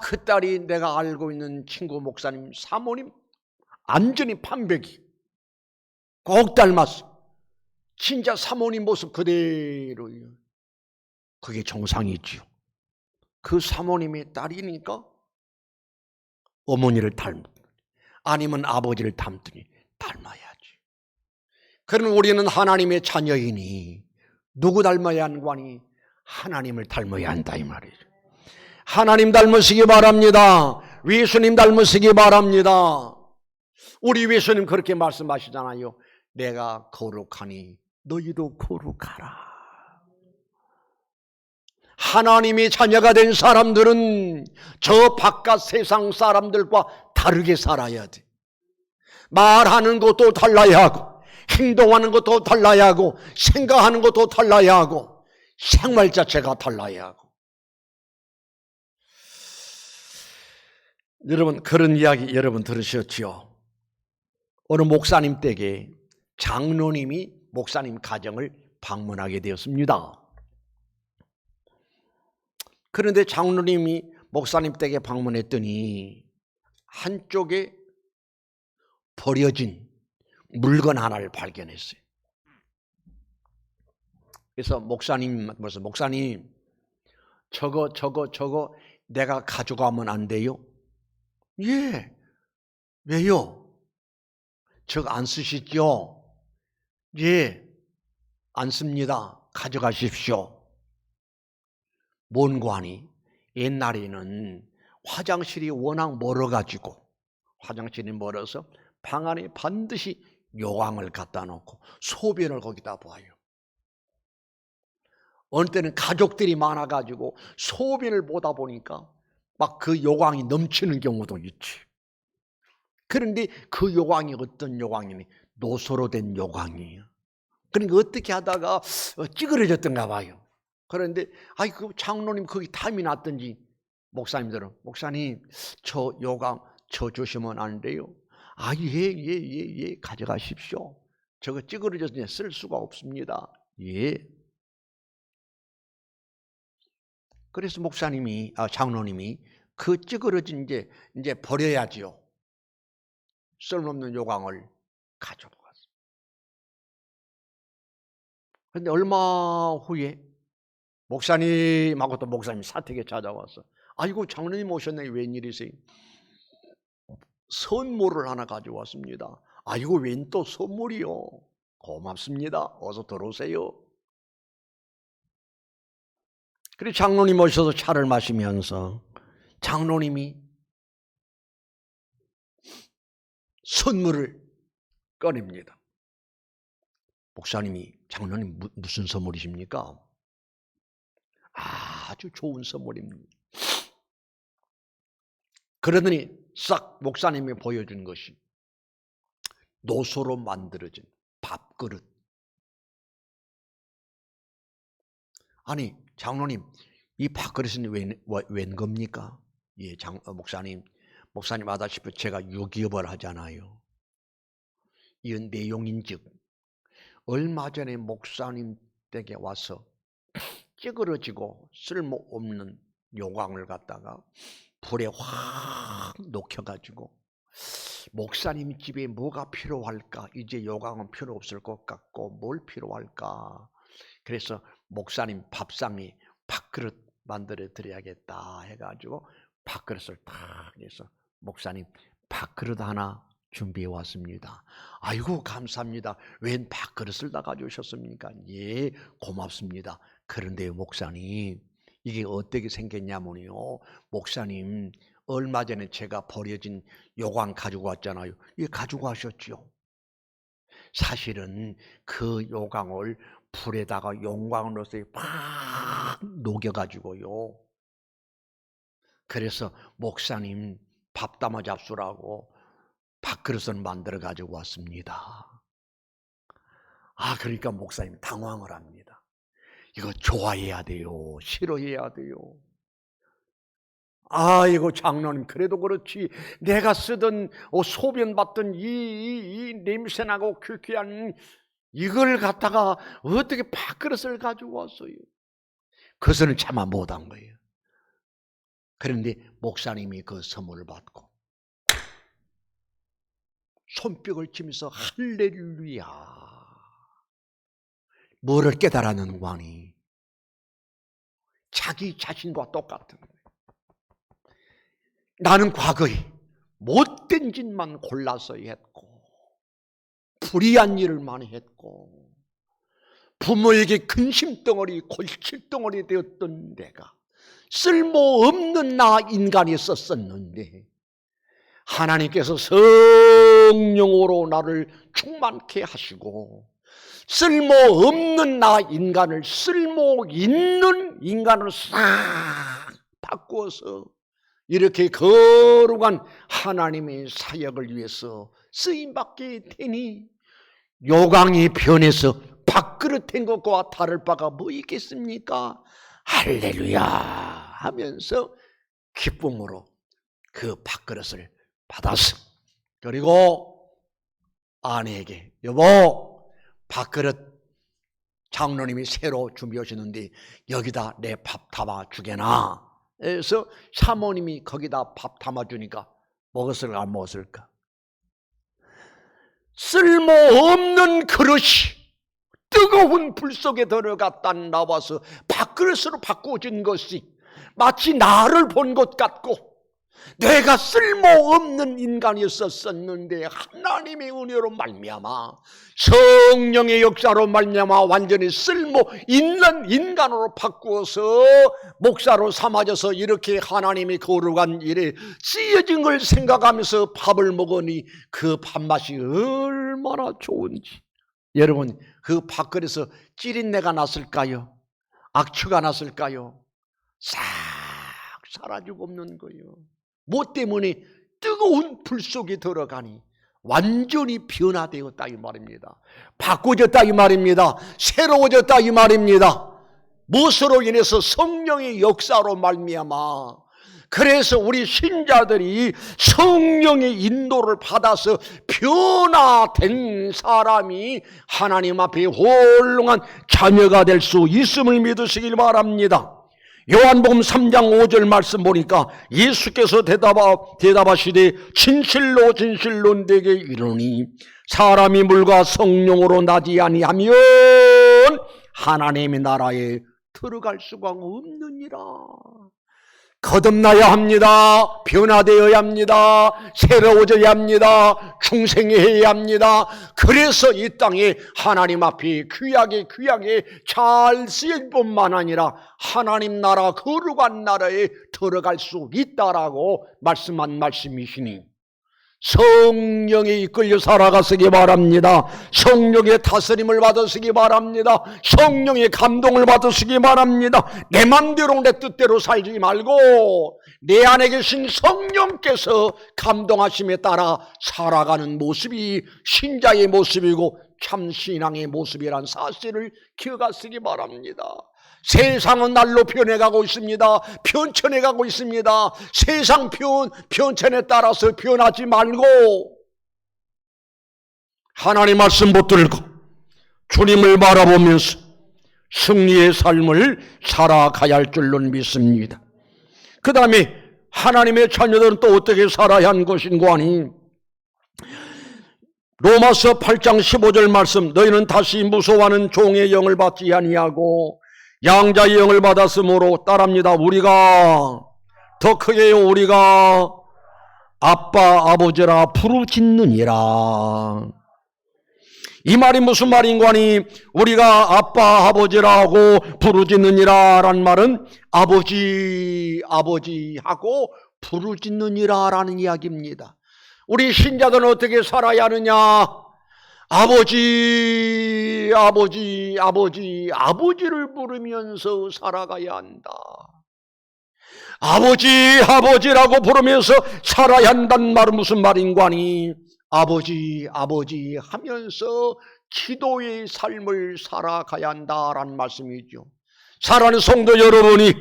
그 딸이 내가 알고 있는 친구 목사님, 사모님 완전히 판백이 꼭 닮았어. 진짜 사모님 모습 그대로예요. 그게 정상이지요. 그 사모님의 딸이니까 어머니를 닮, 아니면 아버지를 닮더니 닮아야지. 그러면 우리는 하나님의 자녀이니 누구 닮아야 하는 거니? 하나님을 닮아야 한다 이 말이죠. 하나님 닮으시기 바랍니다. 예수님 닮으시기 바랍니다. 우리 예수님 그렇게 말씀하시잖아요. 내가 거룩하니 너희도 거룩하라. 하나님의 자녀가 된 사람들은 저 바깥 세상 사람들과 다르게 살아야 돼. 말하는 것도 달라야 하고 행동하는 것도 달라야 하고 생각하는 것도 달라야 하고 생활 자체가 달라야 하고. 여러분 그런 이야기 여러분 들으셨죠? 어느 목사님 댁에 장로님이 목사님 가정을 방문하게 되었습니다. 그런데 장로님이 목사님 댁에 방문했더니 한쪽에 버려진 물건 하나를 발견했어요. 그래서 목사님 저거 내가 가져가면 안 돼요? 예. 왜요? 저거 안 쓰시죠? 예. 안 씁니다. 가져가십시오. 뭔 관이? 옛날에는 화장실이 워낙 멀어가지고 화장실이 멀어서 방 안에 반드시 요강을 갖다 놓고 소변을 거기다 봐요. 어느 때는 가족들이 많아가지고 소변을 보다 보니까 막 그 요강이 넘치는 경우도 있지. 그런데 그 요강이 어떤 요강이니? 노소로 된 요강이에요. 그러니까 어떻게 하다가 찌그러졌던가 봐요. 그런데 그 장로님 거기 탐이 났던지 목사님들은 목사님 저 요강 저 주시면 안 돼요? 예 가져가십시오. 저거 찌그러져서 쓸 수가 없습니다. 예. 그래서 장로님이 그 찌그러진 이제 버려야지요. 쓸모없는 요강을 가져갔어요. 그런데 얼마 후에 목사님하고 또 목사님 사택에 찾아와서 아이고 장로님 오셨네. 웬일이세요? 선물을 하나 가져왔습니다. 아이고 웬 또 선물이요? 고맙습니다. 어서 들어오세요. 그리고 장로님 오셔서 차를 마시면서 장로님이 선물을 꺼냅니다. 목사님이 장로님 무슨 선물이십니까? 아주 좋은 선물입니다. 그러더니 싹 목사님이 보여준 것이 노소로 만들어진 밥그릇. 아니 장로님 이 밥그릇은 웬 겁니까? 예, 목사님 아다시피 제가 유기업을 하잖아요. 이 내용인즉 얼마 전에 목사님 댁에 와서 찌그러지고 쓸모없는 요강을 갖다가 불에 확 녹여가지고 목사님 집에 뭐가 필요할까? 이제 요강은 필요 없을 것 같고 뭘 필요할까? 그래서 목사님 밥상에 밥그릇 만들어 드려야겠다 해가지고 밥그릇을 탁 해서 목사님 밥그릇 하나 준비해 왔습니다. 아이고 감사합니다. 웬 밥그릇을 다 가져오셨습니까? 예, 고맙습니다. 그런데 목사님 이게 어떻게 생겼냐면요, 목사님 얼마 전에 제가 버려진 요강 가지고 왔잖아요. 이게 가지고 가셨죠. 사실은 그 요강을 불에다가 용광으로 팍 녹여가지고요, 그래서 목사님 밥 담아 잡수라고 밥그릇을 만들어 가지고 왔습니다. 아, 그러니까 목사님 당황을 합니다. 이거 좋아해야 돼요? 싫어해야 돼요? 아이고 장로님, 그래도 그렇지 내가 쓰던 소변 받던 이 냄새나고 퀴퀴한 이걸 갖다가 어떻게 밥그릇을 가지고 왔어요? 그것은 차마 못한 거예요. 그런데 목사님이 그 선물을 받고 손뼉을 치면서 할렐루야, 뭐를 깨달았는 거니? 자기 자신과 똑같은 거예요. 나는 과거에 못된 짓만 골라서 했고 불의한 일을 많이 했고 부모에게 근심덩어리 골칫덩어리 되었던 내가 쓸모없는 나 인간이었었는데 하나님께서 성령으로 나를 충만케 하시고 쓸모없는 나 인간을 쓸모있는 인간으로 싹 바꾸어서 이렇게 거룩한 하나님의 사역을 위해서 쓰임받게 되니 요강이 변해서 밥그릇 된 것과 다를 바가 뭐 있겠습니까? 할렐루야 하면서 기쁨으로 그 밥그릇을 받았어. 그리고 아내에게 여보, 밥그릇 장로님이 새로 준비하셨는데 여기다 내 밥 담아 주게나. 그래서 사모님이 거기다 밥 담아주니까 먹었을까 안 먹었을까? 쓸모없는 그릇이 뜨거운 불 속에 들어갔다 나와서 밥그릇으로 바꿔준 것이 마치 나를 본 것 같고 내가 쓸모없는 인간이었었는데 하나님의 은혜로 말미암아 성령의 역사로 말미암아 완전히 쓸모있는 인간으로 바꾸어서 목사로 삼아져서 이렇게 하나님의 거룩한 일에 쓰여진 걸 생각하면서 밥을 먹으니 그 밥맛이 얼마나 좋은지. 여러분, 그 밥그릇에서 찌린내가 났을까요? 악취가 났을까요? 싹 사라지고 없는 거예요. 뭐 때문에? 뜨거운 불 속에 들어가니 완전히 변화되었다 이 말입니다. 바꿔졌다 이 말입니다. 새로워졌다 이 말입니다. 무엇으로 인해서? 성령의 역사로 말미암아. 그래서 우리 신자들이 성령의 인도를 받아서 변화된 사람이 하나님 앞에 홀롱한 자녀가 될 수 있음을 믿으시길 바랍니다. 요한복음 3장 5절 말씀 보니까 예수께서 대답하시되 진실로 진실로 내게 이르노니 사람이 물과 성령으로 나지 아니하면 하나님의 나라에 들어갈 수가 없느니라. 거듭나야 합니다. 변화되어야 합니다. 새로워져야 합니다. 중생해야 합니다. 그래서 이 땅에 하나님 앞에 귀하게 잘 쓰일 뿐만 아니라 하나님 나라 거룩한 나라에 들어갈 수 있다라고 말씀한 말씀이시니 성령에 이끌려 살아가시기 바랍니다. 성령의 다스림을 받으시기 바랍니다. 성령의 감동을 받으시기 바랍니다. 내 맘대로 내 뜻대로 살지 말고 내 안에 계신 성령께서 감동하심에 따라 살아가는 모습이 신자의 모습이고 참 신앙의 모습이란 사실을 기억하시기 바랍니다. 세상은 날로 변해가고 있습니다. 변천해가고 있습니다. 세상 변천에 따라서 변하지 말고 하나님 말씀 붙들고 주님을 바라보면서 승리의 삶을 살아가야 할 줄로 믿습니다. 그 다음에 하나님의 자녀들은 또 어떻게 살아야 하는 것인가 하니 로마서 8장 15절 말씀, 너희는 다시 무서워하는 종의 영을 받지 아니하고 양자의 영을 받았으므로 따랍니다. 우리가 더 크게요, 우리가 아빠 아버지라 부르짖느니라. 이 말이 무슨 말인가 하니, 우리가 아빠 아버지라고 부르짖느니라 라는 말은 아버지 아버지 하고 부르짖느니라 라는 이야기입니다. 우리 신자들은 어떻게 살아야 하느냐? 아버지 아버지 아버지 아버지를 부르면서 살아가야 한다. 아버지 아버지라고 부르면서 살아야 한다는 말은 무슨 말인가 하니, 아버지 아버지 하면서 기도의 삶을 살아가야 한다라는 말씀이죠. 사랑하는 성도 여러분이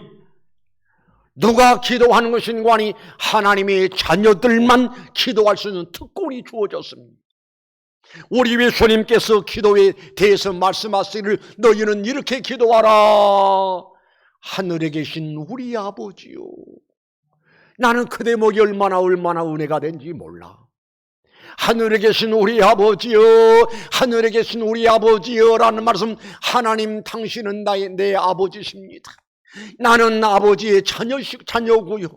누가 기도하는 것인가 하니, 하나님의 자녀들만 기도할 수 있는 특권이 주어졌습니다. 우리 예수님께서 기도에 대해서 말씀하시기를, 너희는 이렇게 기도하라. 하늘에 계신 우리 아버지요, 나는 그 대목이 얼마나 은혜가 된지 몰라. 하늘에 계신 우리 아버지요, 하늘에 계신 우리 아버지요 라는 말씀, 하나님 당신은 내 아버지십니다. 나는 아버지의 자녀고요.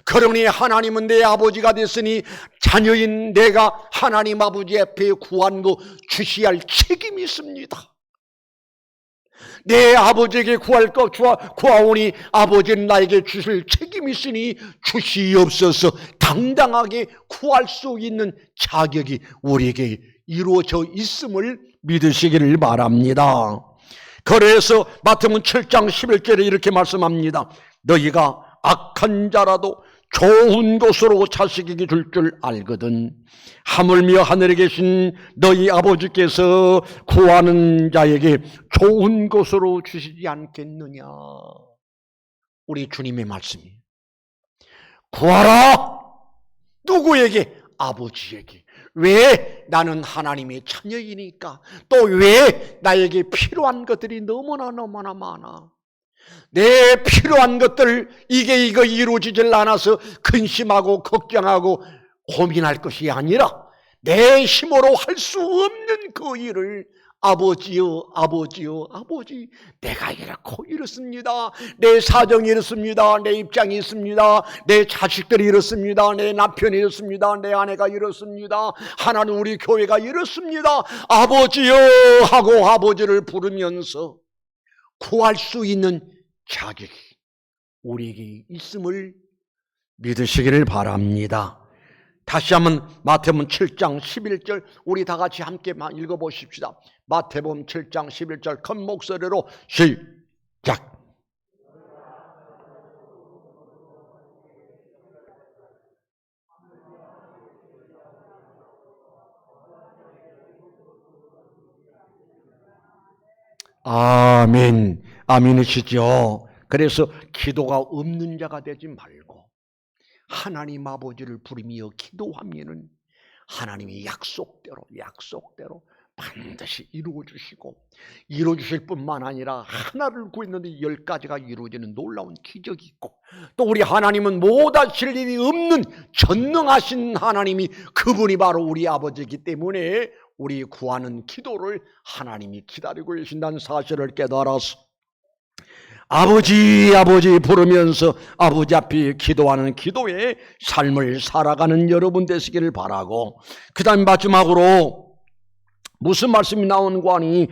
그러니 하나님은 내 아버지가 됐으니 자녀인 내가 하나님 아버지 앞에 구한 거 주셔야 할 책임이 있습니다. 내 아버지에게 구할 것 구하오니 아버지는 나에게 주실 책임이 있으니 주시옵소서. 당당하게 구할 수 있는 자격이 우리에게 이루어져 있음을 믿으시기를 바랍니다. 그래서 마태복음 7장 11절에 이렇게 말씀합니다. 너희가 악한 자라도 좋은 곳으로 자식에게 줄 줄 알거든 하물며 하늘에 계신 너희 아버지께서 구하는 자에게 좋은 곳으로 주시지 않겠느냐. 우리 주님의 말씀이에요. 구하라. 누구에게? 아버지에게. 왜? 나는 하나님의 자녀이니까. 또 왜? 나에게 필요한 것들이 너무나 많아. 내 필요한 것들, 이거 이루어지질 않아서 근심하고 걱정하고 고민할 것이 아니라 내 힘으로 할 수 없는 그 일을 아버지요 아버지, 내가 이렇습니다. 내 사정이 이렇습니다. 내 입장이 있습니다. 내 자식들이 이렇습니다. 내 남편이 이렇습니다. 내 아내가 이렇습니다. 하나는 우리 교회가 이렇습니다. 아버지요 하고 아버지를 부르면서 구할 수 있는 자격이 우리에게 있음을 믿으시기를 바랍니다. 다시 한번 마태복음 7장 11절 우리 다 같이 함께 읽어보십시다. 마태복음 7장 11절 큰 목소리로 시작. 아멘. 아멘이시죠. 그래서 기도가 없는 자가 되지 말고 하나님 아버지를 부르며 기도하면은 하나님이 약속대로 반드시 이루어주시고, 이루어주실 뿐만 아니라 하나를 구했는데 10가지가 이루어지는 놀라운 기적이 있고, 또 우리 하나님은 못하실 일이 없는 전능하신 하나님이, 그분이 바로 우리 아버지이기 때문에 우리 구하는 기도를 하나님이 기다리고 계신다는 사실을 깨달아서 아버지 부르면서 아버지 앞에 기도하는 기도의 삶을 살아가는 여러분 되시기를 바라고, 그 다음 마지막으로 무슨 말씀이 나오는가 하니,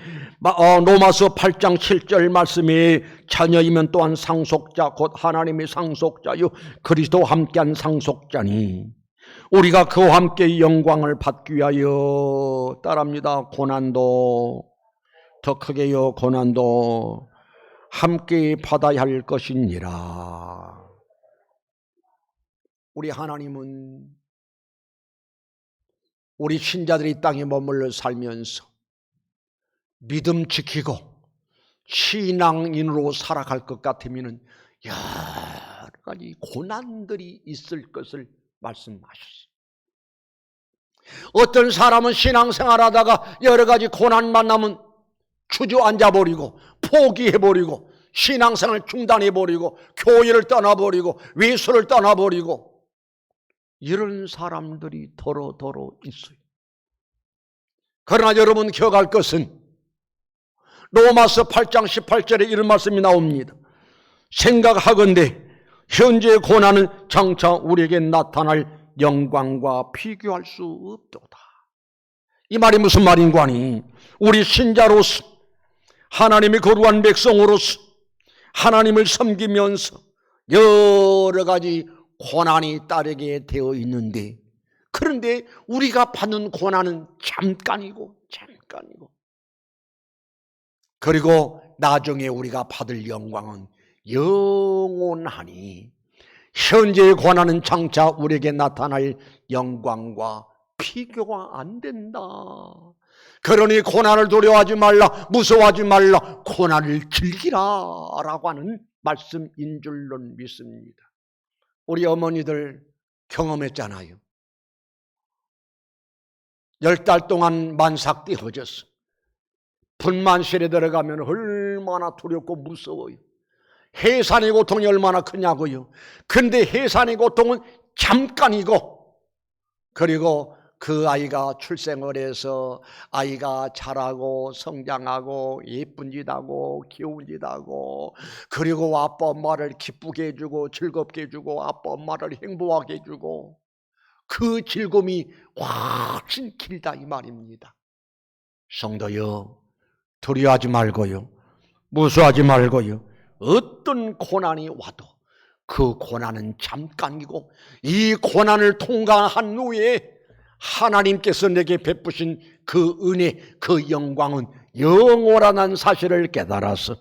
로마서 8장 7절 말씀에 자녀이면 또한 상속자 곧 하나님의 상속자요 그리스도와 함께한 상속자니 우리가 그와 함께 영광을 받기 위하여 따랍니다. 고난도 더 크게요 고난도 함께 받아야 할 것이니라. 우리 하나님은 우리 신자들이 땅에 머물러 살면서 믿음 지키고 신앙인으로 살아갈 것 같으면 여러 가지 고난들이 있을 것을 말씀하셨어요. 어떤 사람은 신앙생활하다가 여러 가지 고난 만나면 주저앉아버리고 포기해버리고 신앙생활을 중단해버리고 교회를 떠나버리고 외소를 떠나버리고 이런 사람들이 더러 있어요. 그러나 여러분 기억할 것은 로마서 8장 18절에 이런 말씀이 나옵니다. 생각하건대 현재의 고난은 장차 우리에게 나타날 영광과 비교할 수 없도다. 이 말이 무슨 말인고 하니 우리 신자로서 하나님의 거룩한 백성으로서 하나님을 섬기면서 여러 가지 고난이 따르게 되어 있는데, 그런데 우리가 받는 고난은 잠깐이고 그리고 나중에 우리가 받을 영광은 영원하니 현재의 고난은 장차 우리에게 나타날 영광과 비교가 안 된다. 그러니 고난을 두려워하지 말라, 무서워하지 말라, 고난을 즐기라 라고 하는 말씀인 줄로 믿습니다. 우리 어머니들 경험했잖아요. 10달 동안 만삭 떼어졌어. 분만실에 들어가면 얼마나 두렵고 무서워요. 해산의 고통이 얼마나 크냐고요. 근데 해산의 고통은 잠깐이고, 그리고 그 아이가 출생을 해서 아이가 자라고 성장하고 예쁜 짓 하고 귀여운 짓 하고, 그리고 아빠 엄마를 기쁘게 해주고 즐겁게 해주고 아빠 엄마를 행복하게 해주고, 그 즐거움이 훨씬 길다 이 말입니다. 성도여, 두려워하지 말고요, 무서워하지 말고요, 어떤 고난이 와도 그 고난은 잠깐이고 이 고난을 통과한 후에 하나님께서 내게 베푸신 그 은혜, 그 영광은 영원하다는 사실을 깨달아서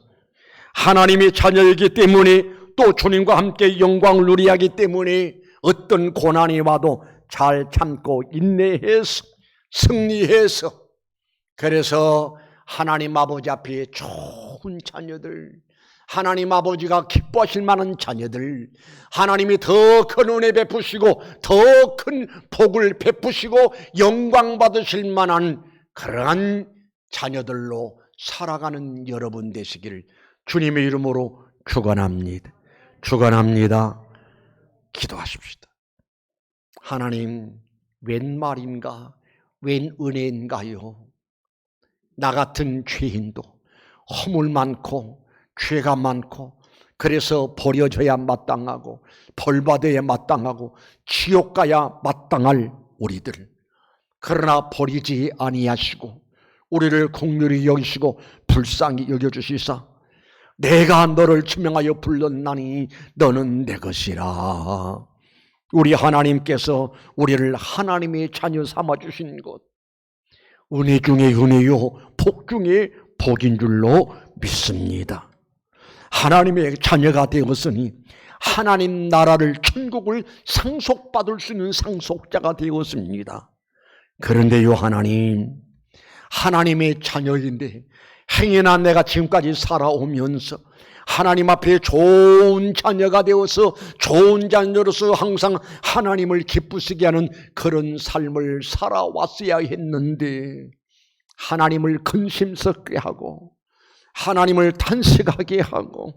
하나님의 자녀이기 때문에, 또 주님과 함께 영광을 누리게 하기 때문에 어떤 고난이 와도 잘 참고 인내해서 승리해서, 그래서 하나님 아버지 앞에 좋은 자녀들, 하나님 아버지가 기뻐하실 만한 자녀들, 하나님이 더 큰 은혜 베푸시고 더 큰 복을 베푸시고 영광 받으실 만한 그러한 자녀들로 살아가는 여러분 되시기를 주님의 이름으로 축원합니다. 축원합니다. 기도하십시다. 하나님, 웬 말인가, 웬 은혜인가요? 나 같은 죄인도 허물 많고 죄가 많고, 그래서 버려져야 마땅하고 벌받아야 마땅하고 지옥 가야 마땅할 우리들, 그러나 버리지 아니하시고 우리를 긍휼히 여기시고 불쌍히 여겨주시사 내가 너를 지명하여 불렀나니 너는 내 것이라. 우리 하나님께서 우리를 하나님의 자녀 삼아주신 것, 은혜 중에 은혜요 복 중에 복인 줄로 믿습니다. 하나님의 자녀가 되었으니 하나님 나라를, 천국을 상속받을 수 있는 상속자가 되었습니다. 그런데요, 하나님의 자녀인데 행여나 내가 지금까지 살아오면서 하나님 앞에 좋은 자녀가 되어서 좋은 자녀로서 항상 하나님을 기쁘시게 하는 그런 삶을 살아왔어야 했는데, 하나님을 근심스럽게 하고 하나님을 탄식하게 하고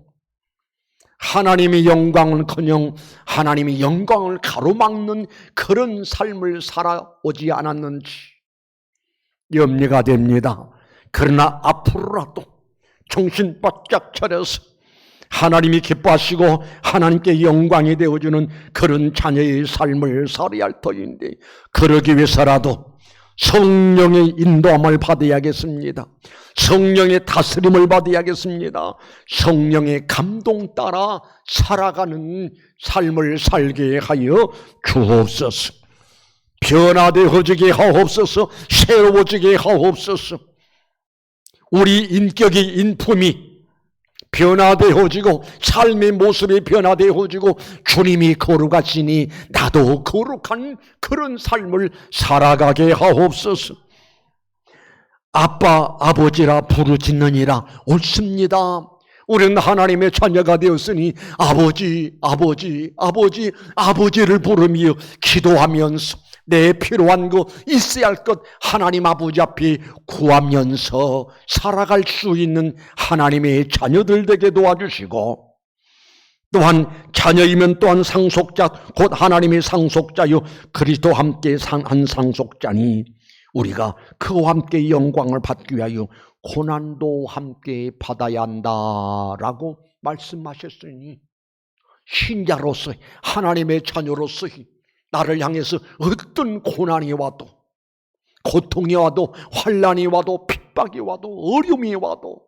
하나님의 영광은커녕 하나님의 영광을 가로막는 그런 삶을 살아오지 않았는지 염려가 됩니다. 그러나 앞으로라도 정신 바짝 차려서 하나님이 기뻐하시고 하나님께 영광이 되어주는 그런 자녀의 삶을 살아야 할 터인데, 그러기 위해서라도 성령의 인도함을 받아야겠습니다. 성령의 다스림을 받아야겠습니다. 성령의 감동 따라 살아가는 삶을 살게 하여 주옵소서. 변화되어지게 하옵소서. 새로워지게 하옵소서. 우리 인격의 인품이 변화되어지고 삶의 모습이 변화되어지고 주님이 거룩하시니 나도 거룩한 그런 삶을 살아가게 하옵소서. 아빠 아버지라 부르짖느니라 옳습니다. 우리는 하나님의 자녀가 되었으니 아버지를 부르며 기도하면서 내 필요한 것, 있어야 할 것 하나님 아버지 앞에 구하면서 살아갈 수 있는 하나님의 자녀들 되게 도와주시고, 또한 자녀이면 또한 상속자, 곧 하나님의 상속자요 그리스도와 함께 한 상속자니 우리가 그와 함께 영광을 받기 위하여 고난도 함께 받아야 한다라고 말씀하셨으니, 신자로서 하나님의 자녀로서 나를 향해서 어떤 고난이 와도, 고통이 와도, 환난이 와도, 핍박이 와도, 어려움이 와도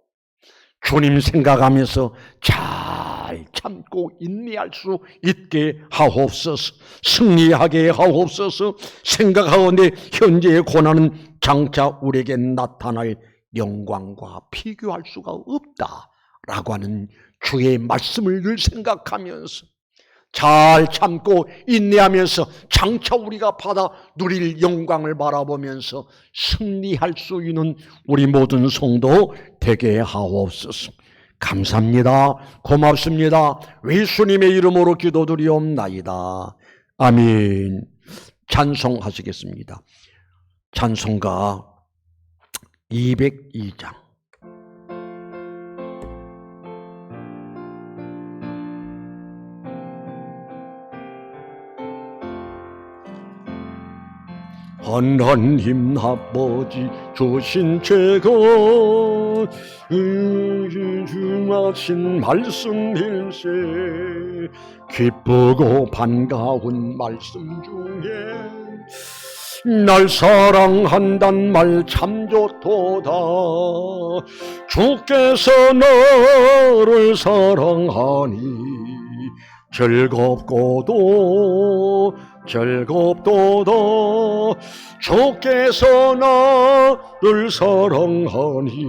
주님 생각하면서 잘 참고 인내할 수 있게 하옵소서. 승리하게 하옵소서. 생각하건대 현재의 고난은 장차 우리에게 나타날 영광과 비교할 수가 없다라고 하는 주의 말씀을 늘 생각하면서 잘 참고 인내하면서 장차 우리가 받아 누릴 영광을 바라보면서 승리할 수 있는 우리 모든 성도 되게 하옵소서. 감사합니다. 고맙습니다. 예수님의 이름으로 기도드리옵나이다. 아멘. 찬송하시겠습니다. 찬송가 202장. 하나님 아버지 주신 최고 중하신 말씀일세, 기쁘고 반가운 말씀 중에 날 사랑한단 말 참 좋도다. 주께서 너를 사랑하니 즐겁도다. 주께서 나를 사랑하니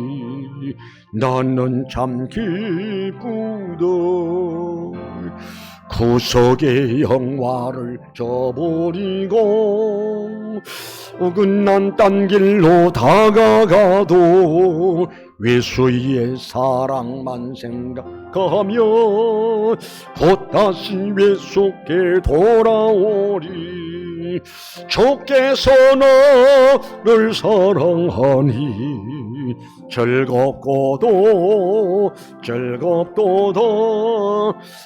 나는 참 기쁘다. 구속의 영화를 저버리고 어긋난 딴 길로 다가가도 예수의 사랑만 생각하며 곧 다시 예수께 돌아오리. 주께서 너를 사랑하니 즐겁도다.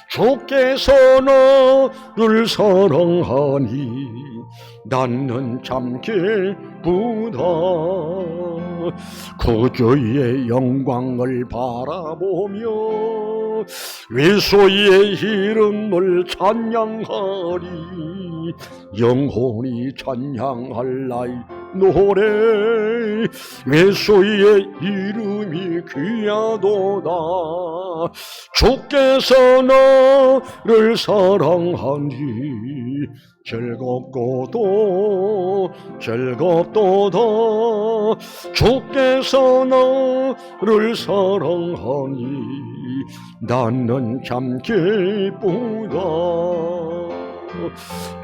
주께서 너를 사랑하니 나는 참 기쁘다. 구주의 영광을 바라보며 예수의 이름을 찬양하리. 영혼이 찬양할 나의 노래, 예수의 이름이 귀하도다. 주께서 너를 사랑하니 즐겁도다. 주께서 너를 사랑하니 나는 참 기쁘다.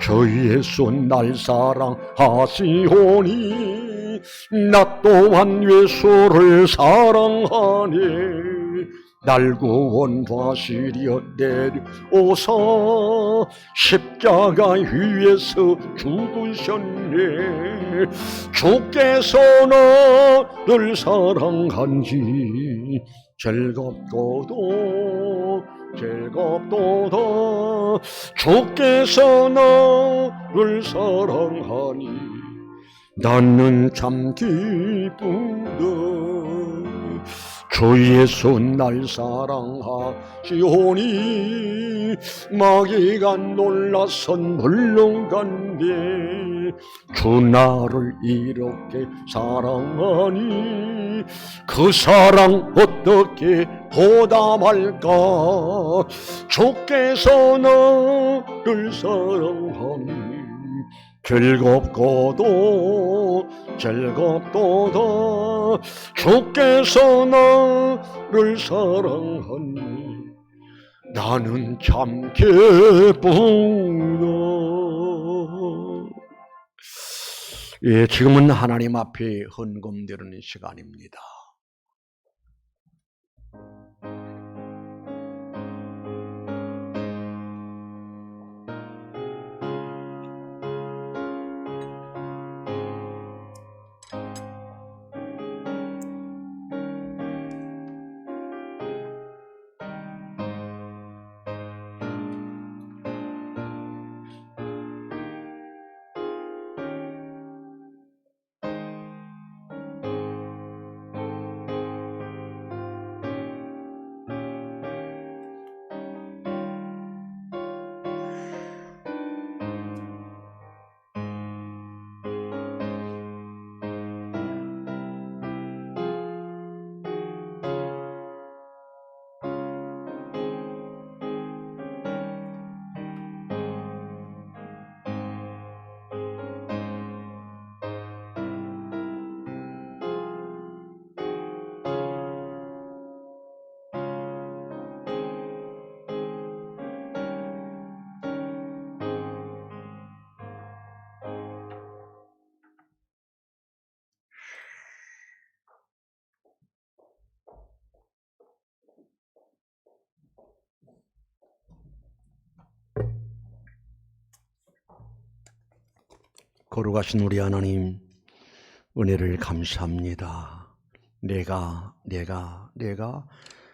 주 예수 날 사랑하시오니 나 또한 예수를 사랑하네. 날 구원하시려 내려오사 십자가 위에서 죽으셨네. 주께서 너를 사랑한지 즐겁도다. 주께서 너를 사랑하니 나는 참 기쁘다. 주 예수 날 사랑하시오니 마귀가 놀라선 물러간대. 주 나를 이렇게 사랑하니 그 사랑 어떻게 보답할까. 주께서 너를 사랑하니 즐겁도다. 주께서 나를 사랑하니 나는 참 기쁘다. 예, 지금은 하나님 앞에 헌금드리는 시간입니다. 거룩하신 우리 하나님, 은혜를 감사합니다. 내가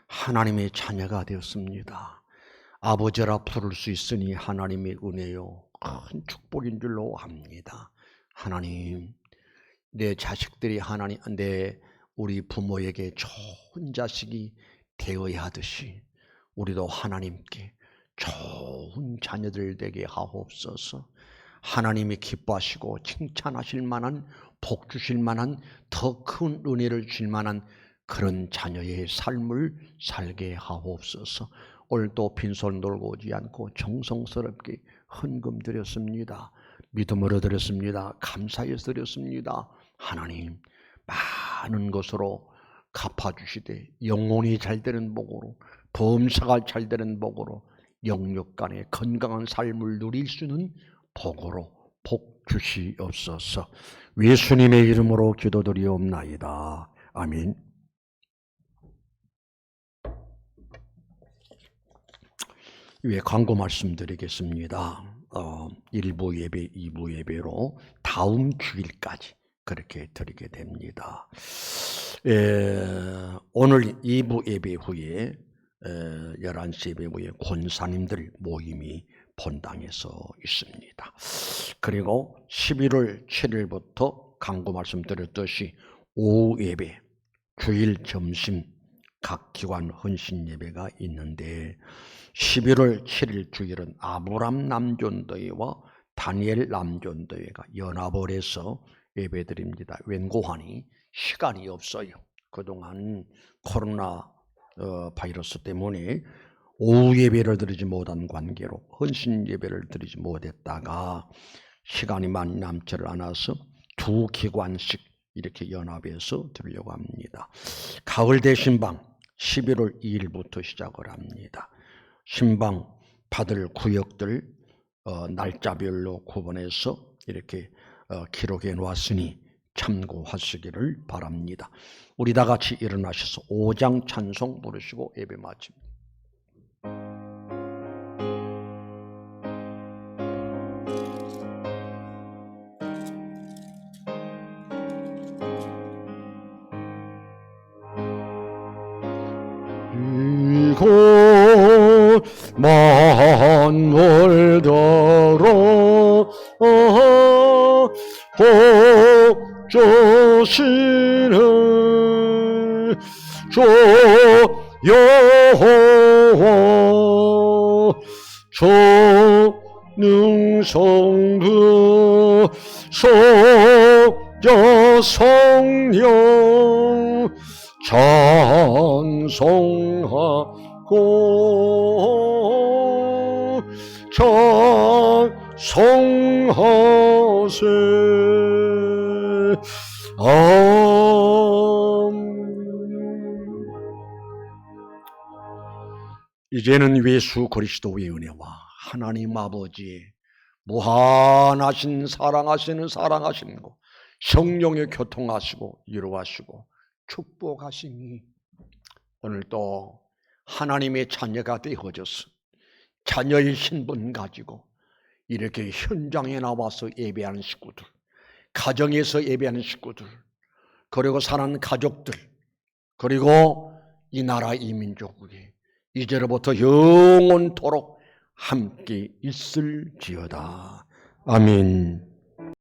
하나님의 자녀가 되었습니다. 아버지라 부를 수 있으니 하나님의 은혜요 큰 축복인 줄로 압니다. 하나님, 내 자식들이 우리 부모에게 좋은 자식이 되어야 하듯이 우리도 하나님께 좋은 자녀들 되게 하옵소서. 하나님이 기뻐하시고 칭찬하실 만한, 복 주실 만한, 더 큰 은혜를 주실 만한 그런 자녀의 삶을 살게 하옵소서. 오늘도 빈손 들고 오지 않고 정성스럽게 헌금 드렸습니다. 믿음으로 드렸습니다. 감사해서 드렸습니다. 하나님, 많은 것으로 갚아주시되 영혼이 잘 되는 복으로, 범사가 잘 되는 복으로, 영육 간의 건강한 삶을 누릴 수 있는 복으로 복 주시옵소서. 예수님의 이름으로 기도드리옵나이다. 아멘. 왜 광고 말씀드리겠습니다. 1부 예배, 2부 예배로 다음 주일까지 그렇게 드리게 됩니다. 오늘 2부 예배 후에 11시 예배 후에 권사님들 모임이 본당에서 있습니다. 그리고 11월 7일부터 광고 말씀드렸듯이 오후 예배, 주일 점심 각 기관 헌신 예배가 있는데 11월 7일 주일은 아브람 남존도회와 다니엘 남존도회가 연합을 해서 예배드립니다. 웬고하니 시간이 없어요. 그동안 코로나 바이러스 때문에 오후 예배를 드리지 못한 관계로 헌신 예배를 드리지 못했다가 시간이 많이 남지를 않아서 두 기관씩 이렇게 연합해서 드리려고 합니다. 가을 대신방 11월 2일부터 시작을 합니다. 신방 받을 구역들 날짜별로 구분해서 이렇게 기록해 놓았으니 참고하시기를 바랍니다. 우리 다 같이 일어나셔서 5장 찬송 부르시고 예배 마칩니다. 이곳 만물더러 복 주시는 주 여호와 전능성부 성자 성령 찬송하고 찬송하세. 이제는 예수 그리스도의 은혜와 하나님 아버지의 무한하신 사랑하시는 거 성령의 교통하시고 이루하시고 축복하시니 오늘도 하나님의 자녀가 되어져서 자녀의 신분 가지고 이렇게 현장에 나와서 예배하는 식구들, 가정에서 예배하는 식구들, 그리고 사는 가족들, 그리고 이 나라 이 민족이 이제로부터 영원토록 함께 있을지어다. 아멘.